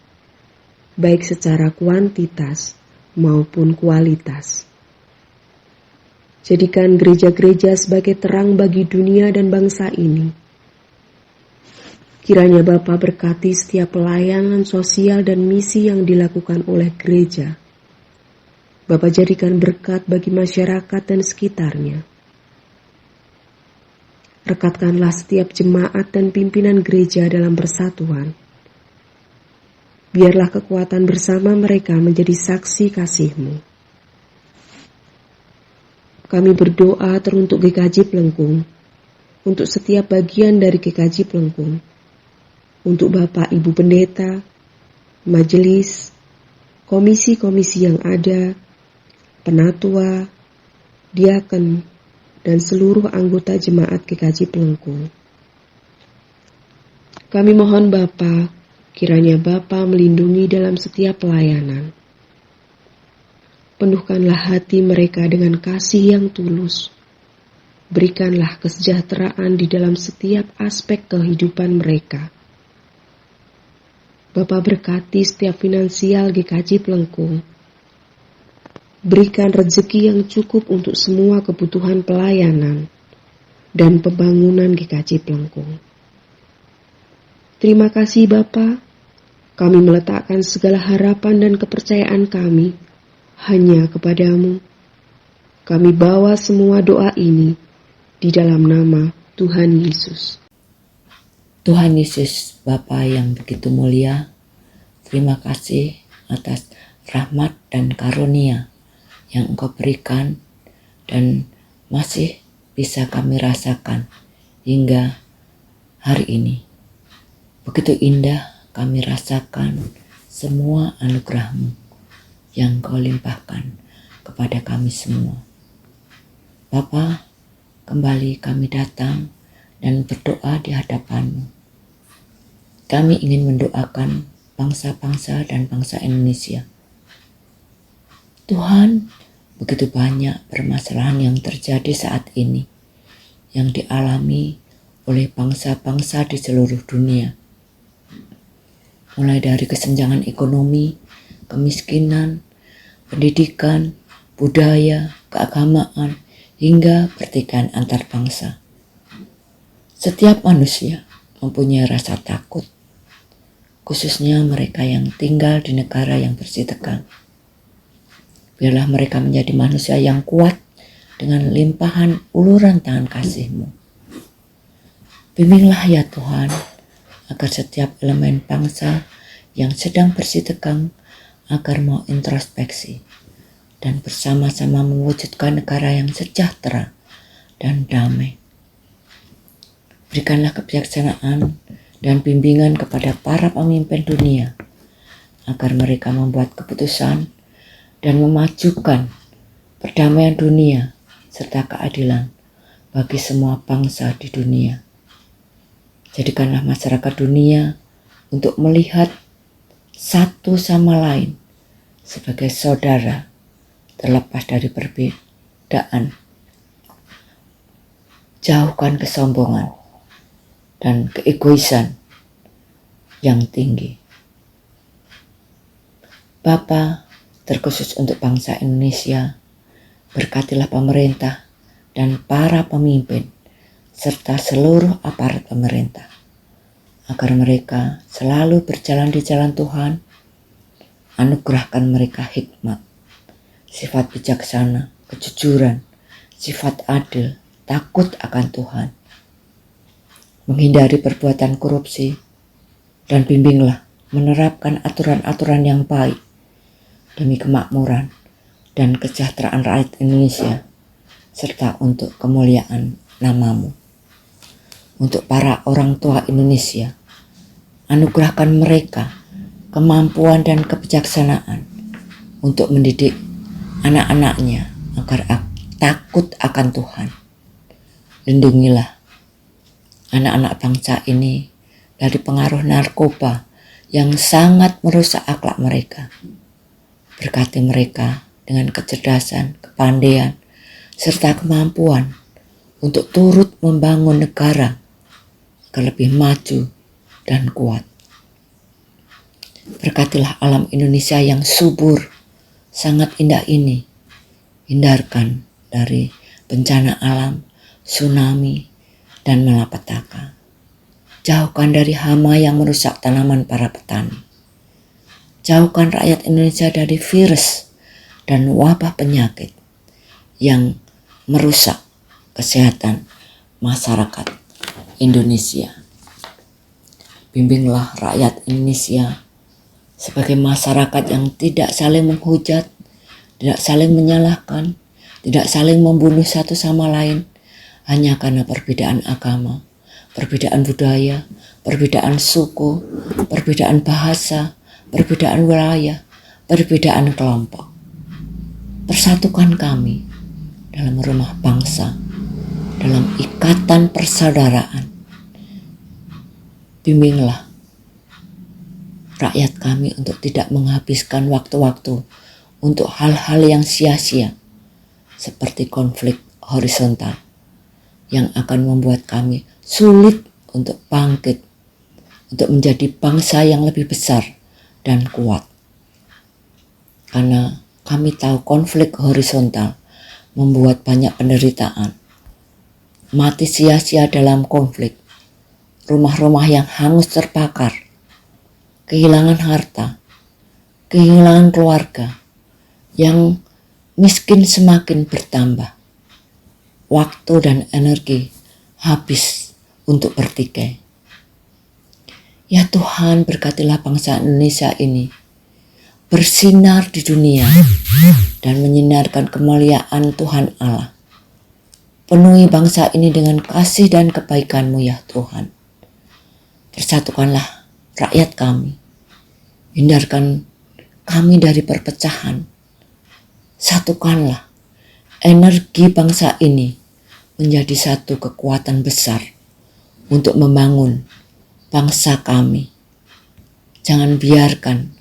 Speaker 11: baik secara kuantitas maupun kualitas. Jadikan gereja-gereja sebagai terang bagi dunia dan bangsa ini. Kiranya Bapa berkati setiap pelayanan sosial dan misi yang dilakukan oleh gereja. Bapa jadikan berkat bagi masyarakat dan sekitarnya. Rekatkanlah setiap jemaat dan pimpinan gereja dalam persatuan. Biarlah kekuatan bersama mereka menjadi saksi kasih-Mu. Kami berdoa teruntuk GKJ Plengkung, untuk setiap bagian dari GKJ Plengkung, untuk Bapak Ibu Pendeta, majelis, komisi-komisi yang ada, penatua, diaken, dan seluruh anggota jemaat GKJ Plengkung. Kami mohon Bapa, kiranya Bapa melindungi dalam setiap pelayanan. Penuhkanlah hati mereka dengan kasih yang tulus. Berikanlah kesejahteraan di dalam setiap aspek kehidupan mereka. Bapa berkati setiap finansial GKJ Plengkung. Berikan rezeki yang cukup untuk semua kebutuhan pelayanan dan pembangunan GKJ Plengkung. Terima kasih Bapa, kami meletakkan segala harapan dan kepercayaan kami hanya kepadamu. Kami bawa semua doa ini di dalam nama Tuhan Yesus.
Speaker 12: Tuhan Yesus, Bapa yang begitu mulia, terima kasih atas rahmat dan karunia yang Engkau berikan dan masih bisa kami rasakan hingga hari ini. Begitu indah kami rasakan semua anugerah-Mu yang Kau limpahkan kepada kami semua. Bapa, kembali kami datang dan berdoa di hadapan-Mu. Kami ingin mendoakan bangsa-bangsa dan bangsa Indonesia. Tuhan, begitu banyak permasalahan yang terjadi saat ini yang dialami oleh bangsa-bangsa di seluruh dunia. Mulai dari kesenjangan ekonomi, kemiskinan, pendidikan, budaya, keagamaan, hingga pertikaian antar bangsa. Setiap manusia mempunyai rasa takut, khususnya mereka yang tinggal di negara yang bersih tegang. Biarlah mereka menjadi manusia yang kuat dengan limpahan uluran tangan kasih-Mu. Bimbinglah ya Tuhan, agar setiap elemen bangsa yang sedang bersih tegang agar mau introspeksi dan bersama-sama mewujudkan negara yang sejahtera dan damai. Berikanlah kebijaksanaan dan bimbingan kepada para pemimpin dunia agar mereka membuat keputusan dan memajukan perdamaian dunia serta keadilan bagi semua bangsa di dunia. Jadikanlah masyarakat dunia untuk melihat satu sama lain sebagai saudara terlepas dari perbedaan. Jauhkan kesombongan dan keegoisan yang tinggi. Bapa, terkhusus untuk bangsa Indonesia, berkatilah pemerintah dan para pemimpin serta seluruh aparat pemerintah agar mereka selalu berjalan di jalan Tuhan. Anugerahkan mereka hikmat, sifat bijaksana, kejujuran, sifat adil, takut akan Tuhan, menghindari perbuatan korupsi, dan bimbinglah menerapkan aturan-aturan yang baik demi kemakmuran dan kesejahteraan rakyat Indonesia serta untuk kemuliaan nama-Mu. Untuk para orang tua Indonesia, anugerahkan mereka kemampuan dan kebijaksanaan untuk mendidik anak-anaknya agar takut akan Tuhan. Lindungilah anak-anak bangsa ini dari pengaruh narkoba yang sangat merusak akhlak mereka. Berkati mereka dengan kecerdasan, kepandaian, serta kemampuan untuk turut membangun negara agar lebih maju dan kuat. Berkatilah alam Indonesia yang subur, sangat indah ini. Hindarkan dari bencana alam, tsunami, dan malapetaka. Jauhkan dari hama yang merusak tanaman para petani. Jauhkan rakyat Indonesia dari virus dan wabah penyakit yang merusak kesehatan masyarakat Indonesia. Bimbinglah rakyat Indonesia sebagai masyarakat yang tidak saling menghujat, tidak saling menyalahkan, tidak saling membunuh satu sama lain, hanya karena perbedaan agama, perbedaan budaya, perbedaan suku, perbedaan bahasa, perbedaan wilayah, perbedaan kelompok. Persatukan kami dalam rumah bangsa, dalam ikatan persaudaraan. Bimbinglah rakyat kami untuk tidak menghabiskan waktu-waktu untuk hal-hal yang sia-sia, seperti konflik horizontal yang akan membuat kami sulit untuk bangkit, untuk menjadi bangsa yang lebih besar dan kuat. Karena kami tahu konflik horizontal membuat banyak penderitaan, mati sia-sia dalam konflik, rumah-rumah yang hangus terbakar, kehilangan harta, kehilangan keluarga, yang miskin semakin bertambah. Waktu dan energi habis untuk bertikai. Ya Tuhan, berkatilah bangsa Indonesia ini bersinar di dunia dan menyinarkan kemuliaan Tuhan Allah. Penuhi bangsa ini dengan kasih dan kebaikan-Mu ya Tuhan. Persatukanlah rakyat kami. Hindarkan kami dari perpecahan. Satukanlah energi bangsa ini menjadi satu kekuatan besar untuk membangun bangsa kami. Jangan biarkan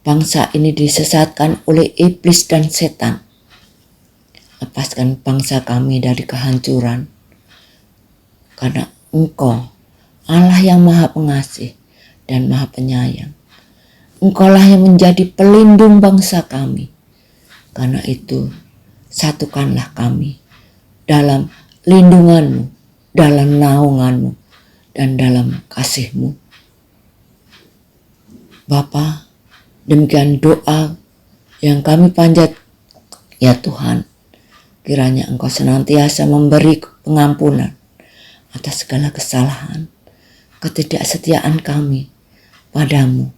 Speaker 12: bangsa ini disesatkan oleh iblis dan setan. Lepaskan bangsa kami dari kehancuran, karena Engkau Allah yang Maha Pengasih dan Maha Penyayang. Engkaulah yang menjadi pelindung bangsa kami. Karena itu, satukanlah kami dalam lindungan-Mu, dalam naungan-Mu, dan dalam kasih-Mu. Bapa, demikian doa yang kami panjat, ya Tuhan. Kiranya Engkau senantiasa memberi pengampunan atas segala kesalahan, ketidaksetiaan kami padamu.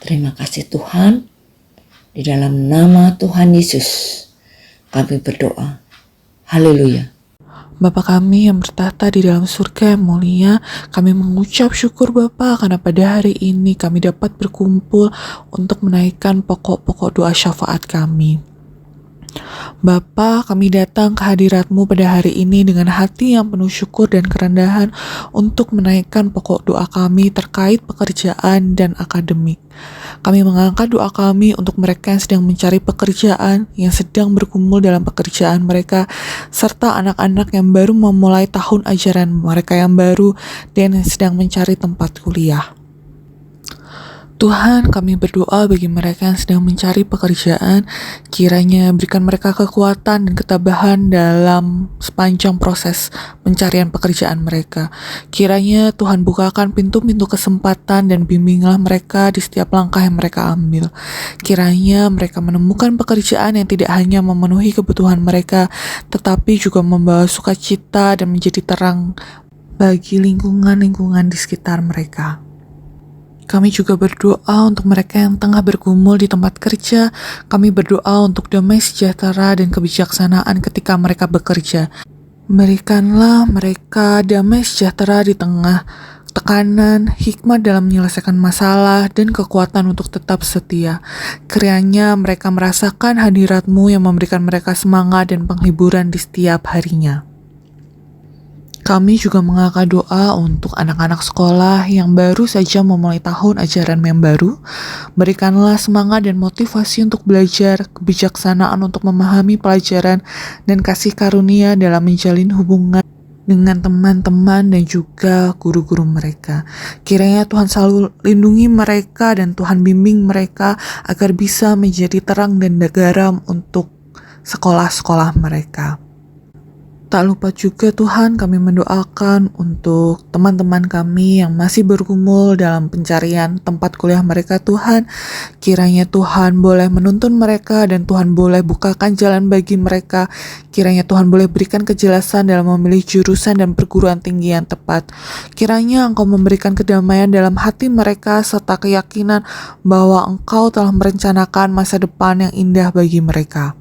Speaker 12: Terima kasih Tuhan. Di dalam nama Tuhan Yesus kami berdoa. Haleluya.
Speaker 13: Bapa kami yang bertahta di dalam surga yang mulia, kami mengucap syukur Bapa karena pada hari ini kami dapat berkumpul untuk menaikkan pokok-pokok doa syafaat kami. Bapa, kami datang ke hadirat-Mu pada hari ini dengan hati yang penuh syukur dan kerendahan untuk menaikkan pokok doa kami terkait pekerjaan dan akademik. Kami mengangkat doa kami untuk mereka yang sedang mencari pekerjaan, yang sedang bergumul dalam pekerjaan mereka, serta anak-anak yang baru memulai tahun ajaran mereka yang baru dan yang sedang mencari tempat kuliah. Tuhan, kami berdoa bagi mereka yang sedang mencari pekerjaan, kiranya berikan mereka kekuatan dan ketabahan dalam sepanjang proses pencarian pekerjaan mereka. Kiranya Tuhan bukakan pintu-pintu kesempatan dan bimbinglah mereka di setiap langkah yang mereka ambil. Kiranya mereka menemukan pekerjaan yang tidak hanya memenuhi kebutuhan mereka, tetapi juga membawa sukacita dan menjadi terang bagi lingkungan-lingkungan di sekitar mereka. Kami juga berdoa untuk mereka yang tengah bergumul di tempat kerja. Kami berdoa untuk damai sejahtera dan kebijaksanaan ketika mereka bekerja. Berikanlah mereka damai sejahtera di tengah tekanan, hikmat dalam menyelesaikan masalah, dan kekuatan untuk tetap setia. Kiranya mereka merasakan hadirat-Mu yang memberikan mereka semangat dan penghiburan di setiap harinya. Kami juga mengangkat doa untuk anak-anak sekolah yang baru saja memulai tahun ajaran yang baru. Berikanlah semangat dan motivasi untuk belajar, kebijaksanaan untuk memahami pelajaran, dan kasih karunia dalam menjalin hubungan dengan teman-teman dan juga guru-guru mereka. Kiranya Tuhan selalu lindungi mereka dan Tuhan bimbing mereka agar bisa menjadi terang dan garam untuk sekolah-sekolah mereka. Tak lupa juga Tuhan, kami mendoakan untuk teman-teman kami yang masih bergumul dalam pencarian tempat kuliah mereka Tuhan. Kiranya Tuhan boleh menuntun mereka dan Tuhan boleh bukakan jalan bagi mereka. Kiranya Tuhan boleh berikan kejelasan dalam memilih jurusan dan perguruan tinggi yang tepat. Kiranya Engkau memberikan kedamaian dalam hati mereka serta keyakinan bahwa Engkau telah merencanakan masa depan yang indah bagi mereka.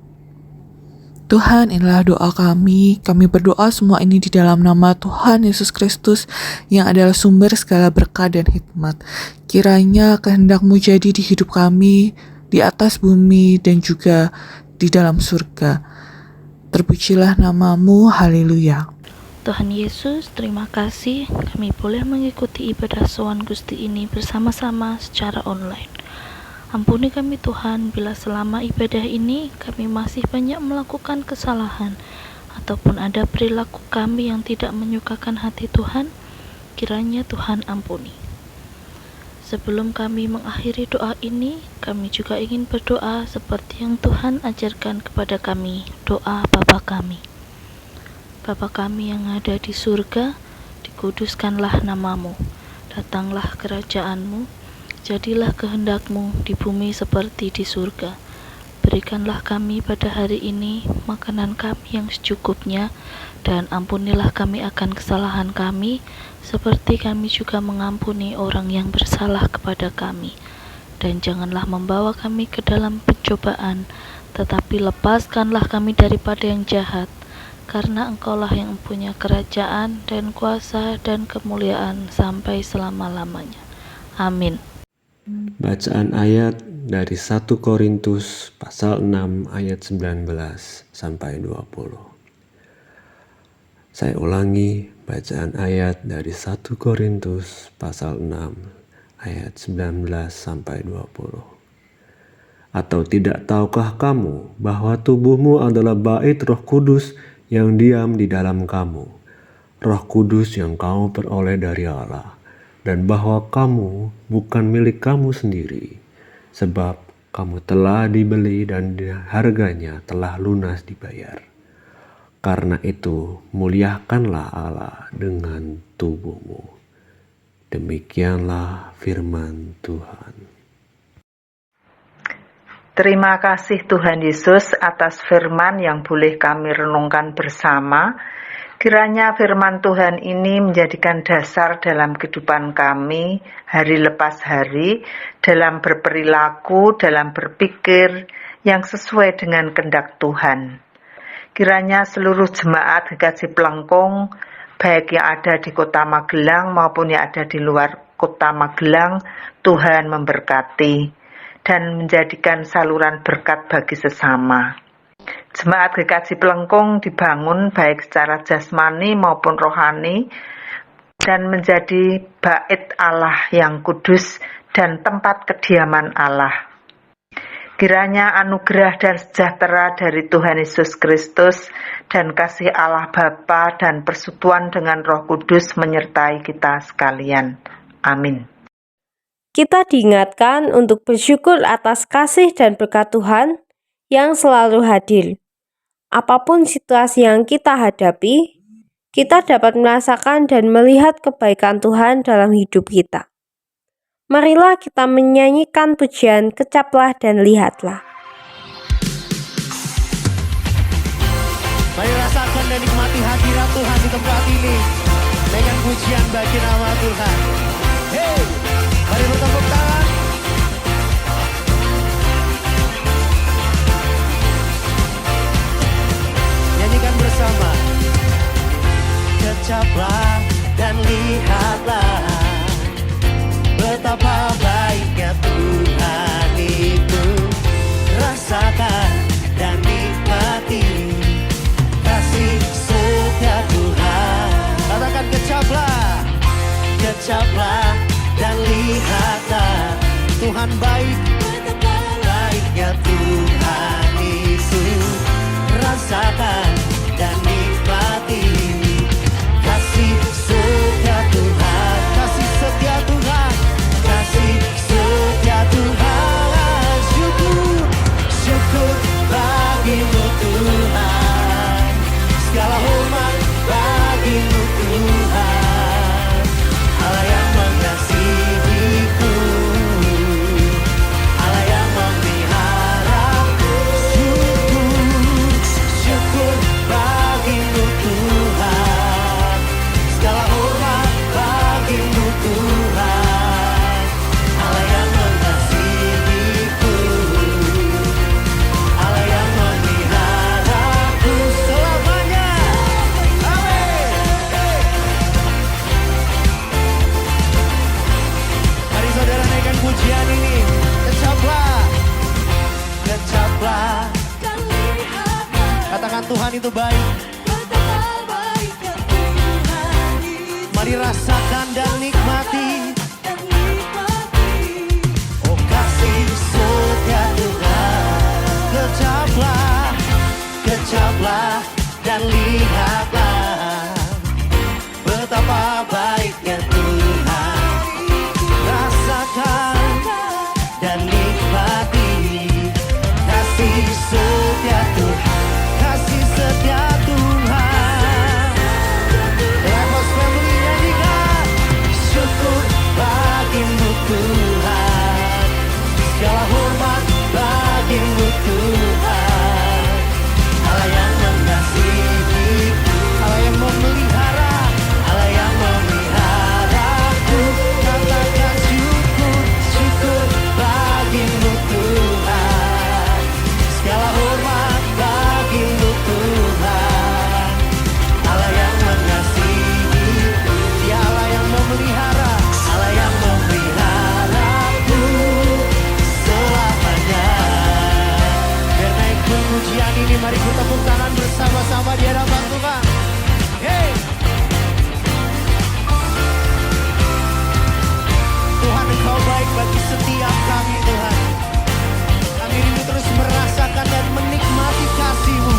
Speaker 13: Tuhan, inilah doa kami. Kami berdoa semua ini di dalam nama Tuhan Yesus Kristus yang adalah sumber segala berkat dan hikmat. Kiranya kehendak-Mu jadi di hidup kami, di atas bumi dan juga di dalam surga. Terpujilah nama-Mu, haleluya.
Speaker 14: Tuhan Yesus, terima kasih kami boleh mengikuti ibadah sowan Gusti ini bersama-sama secara online. Ampuni kami Tuhan bila selama ibadah ini kami masih banyak melakukan kesalahan ataupun ada perilaku kami yang tidak menyukakan hati Tuhan, kiranya Tuhan ampuni. Sebelum kami mengakhiri doa ini, kami juga ingin berdoa seperti yang Tuhan ajarkan kepada kami, doa Bapa kami. Bapa kami yang ada di surga, dikuduskanlah nama-Mu, datanglah kerajaan-Mu, jadilah kehendak-Mu di bumi seperti di surga. Berikanlah kami pada hari ini makanan kami yang secukupnya, dan ampunilah kami akan kesalahan kami, seperti kami juga mengampuni orang yang bersalah kepada kami. Dan janganlah membawa kami ke dalam pencobaan, tetapi lepaskanlah kami daripada yang jahat, karena Engkaulah yang mempunyai kerajaan dan kuasa dan kemuliaan sampai selama-lamanya. Amin.
Speaker 4: Bacaan ayat dari 1 Korintus pasal 6 ayat 19 sampai 20. Saya ulangi bacaan ayat dari 1 Korintus pasal 6 ayat 19 sampai 20. Atau tidak tahukah kamu bahwa tubuhmu adalah bait Roh Kudus yang diam di dalam kamu, Roh Kudus yang kamu peroleh dari Allah, dan bahwa kamu bukan milik kamu sendiri, sebab kamu telah dibeli dan harganya telah lunas dibayar. Karena itu, muliakanlah Allah dengan tubuhmu. Demikianlah firman Tuhan.
Speaker 8: Terima kasih Tuhan Yesus atas firman yang boleh kami renungkan bersama. Kiranya firman Tuhan ini menjadikan dasar dalam kehidupan kami hari lepas hari, dalam berperilaku, dalam berpikir yang sesuai dengan kehendak Tuhan. Kiranya seluruh jemaat GKJ Pelengkung, baik yang ada di kota Magelang maupun yang ada di luar kota Magelang, Tuhan memberkati dan menjadikan saluran berkat bagi sesama. Jemaat GKJ Pelengkung dibangun baik secara jasmani maupun rohani dan menjadi bait Allah yang kudus dan tempat kediaman Allah. Kiranya anugerah dan sejahtera dari Tuhan Yesus Kristus dan kasih Allah Bapa dan persekutuan dengan Roh Kudus menyertai kita sekalian. Amin.
Speaker 1: Kita diingatkan untuk bersyukur atas kasih dan berkat Tuhan yang selalu hadir. Apapun situasi yang kita hadapi, kita dapat merasakan dan melihat kebaikan Tuhan dalam hidup kita. Marilah kita menyanyikan pujian Kecaplah dan Lihatlah.
Speaker 15: Mari rasakan dan nikmati hadirat Tuhan di tempat ini dengan pujian bagi nama Tuhan. Hey, mari bertepuk tangan. Nyanyikan bersama. Kecaplah dan lihatlah betapa baiknya Tuhan itu. Rasakan dan nikmati kasih setia Tuhan. Katakan kecaplah, kecaplah dan lihatlah Tuhan baik, betapa baiknya Tuhan itu. Rasakan dan nikmati kasih setia Tuhan, kasih setia Tuhan, kasih setia Tuhan. Syukur, syukur bagimu Tuhan, segala hormat bagimu Tuhan, Allah yang mengasihiku, Allah yang memeliharaku. Syukur, syukur bagimu Tuhan, segala hormat bagimu Tuhan, Allah yang mengasihiku, Allah yang memeliharaku selamanya. Amin. Mari saudara naikkan pujian ini. Kecaplah, kecaplah. Katakan Tuhan itu baik. Mari rasakan dan nikmati. Oh kasih setia Tuhan. Kecaplah, kecaplah dan lihatlah betapa baiknya Tuhan. Rasakan dan nikmati kasih setia Tuhan, kasih setia Tuhan. Lemos Family nyanyikan. Syukur bagimu Tuhan, segala hormat bagimu Tuhan, Allah yang mengasihi, Allah yang memelihara, Allah yang memeliharaku. Katakan syukur, syukur bagimu Tuhan, segala hormat bagimu Tuhan, Allah yang mengasihi, Dia Allah yang memelihara, Allah yang memeliharaku selamanya. Biar naik pujian ini, mari kita tepuk tangan bersama-sama di hadapan Tuhan. Hey, Tuhan Engkau baik bagi setiap kami Tuhan. Kami rindu terus merasakan dan menikmati kasih-Mu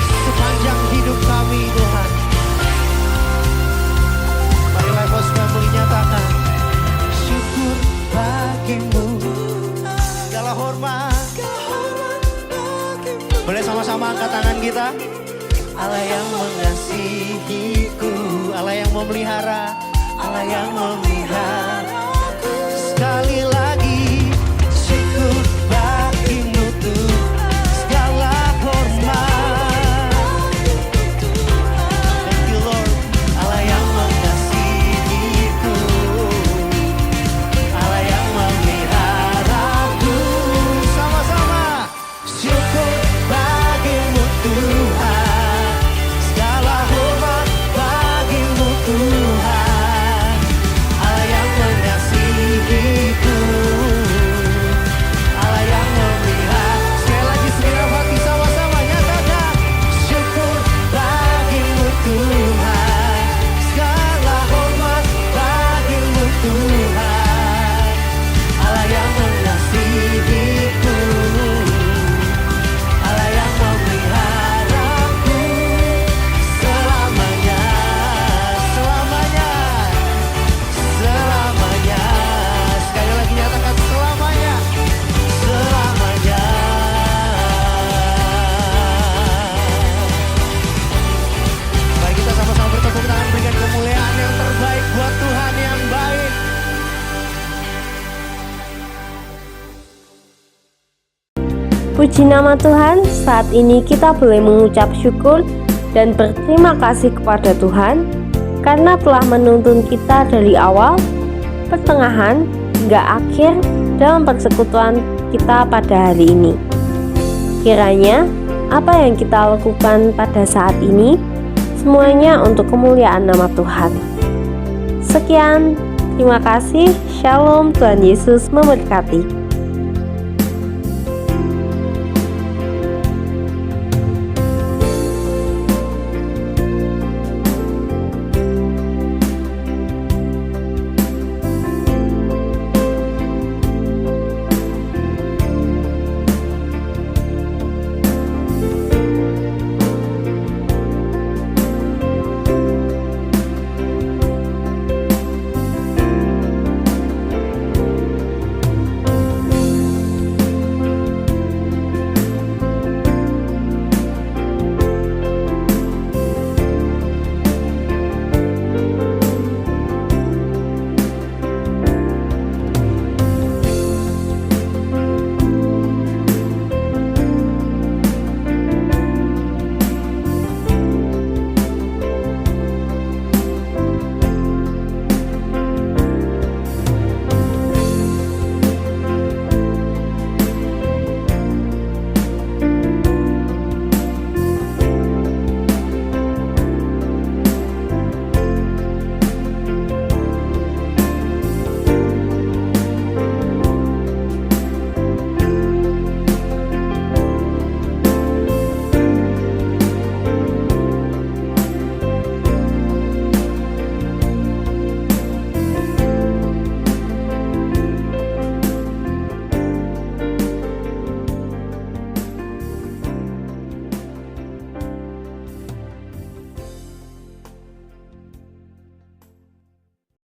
Speaker 15: sepanjang hidup kami Tuhan. Mari Lifehouse Family nyatakan. Syukur bagimu, segala hormat. Boleh sama-sama angkat tangan kita. Allah yang mengasihiku, Allah yang memelihara, Allah yang memelihara. Sekali lagi syukur bagimu Tuhan, segala hormat. Thank you Lord. Allah yang mengasihiku, Allah yang memeliharaku. Sama-sama syukur bagimu Tuhan.
Speaker 1: Puji nama Tuhan, saat ini kita boleh mengucap syukur dan berterima kasih kepada Tuhan karena telah menuntun kita dari awal, pertengahan, hingga akhir dalam persekutuan kita pada hari ini. Kiranya apa yang kita lakukan pada saat ini semuanya untuk kemuliaan nama Tuhan. Sekian, terima kasih. Shalom, Tuhan Yesus memberkati.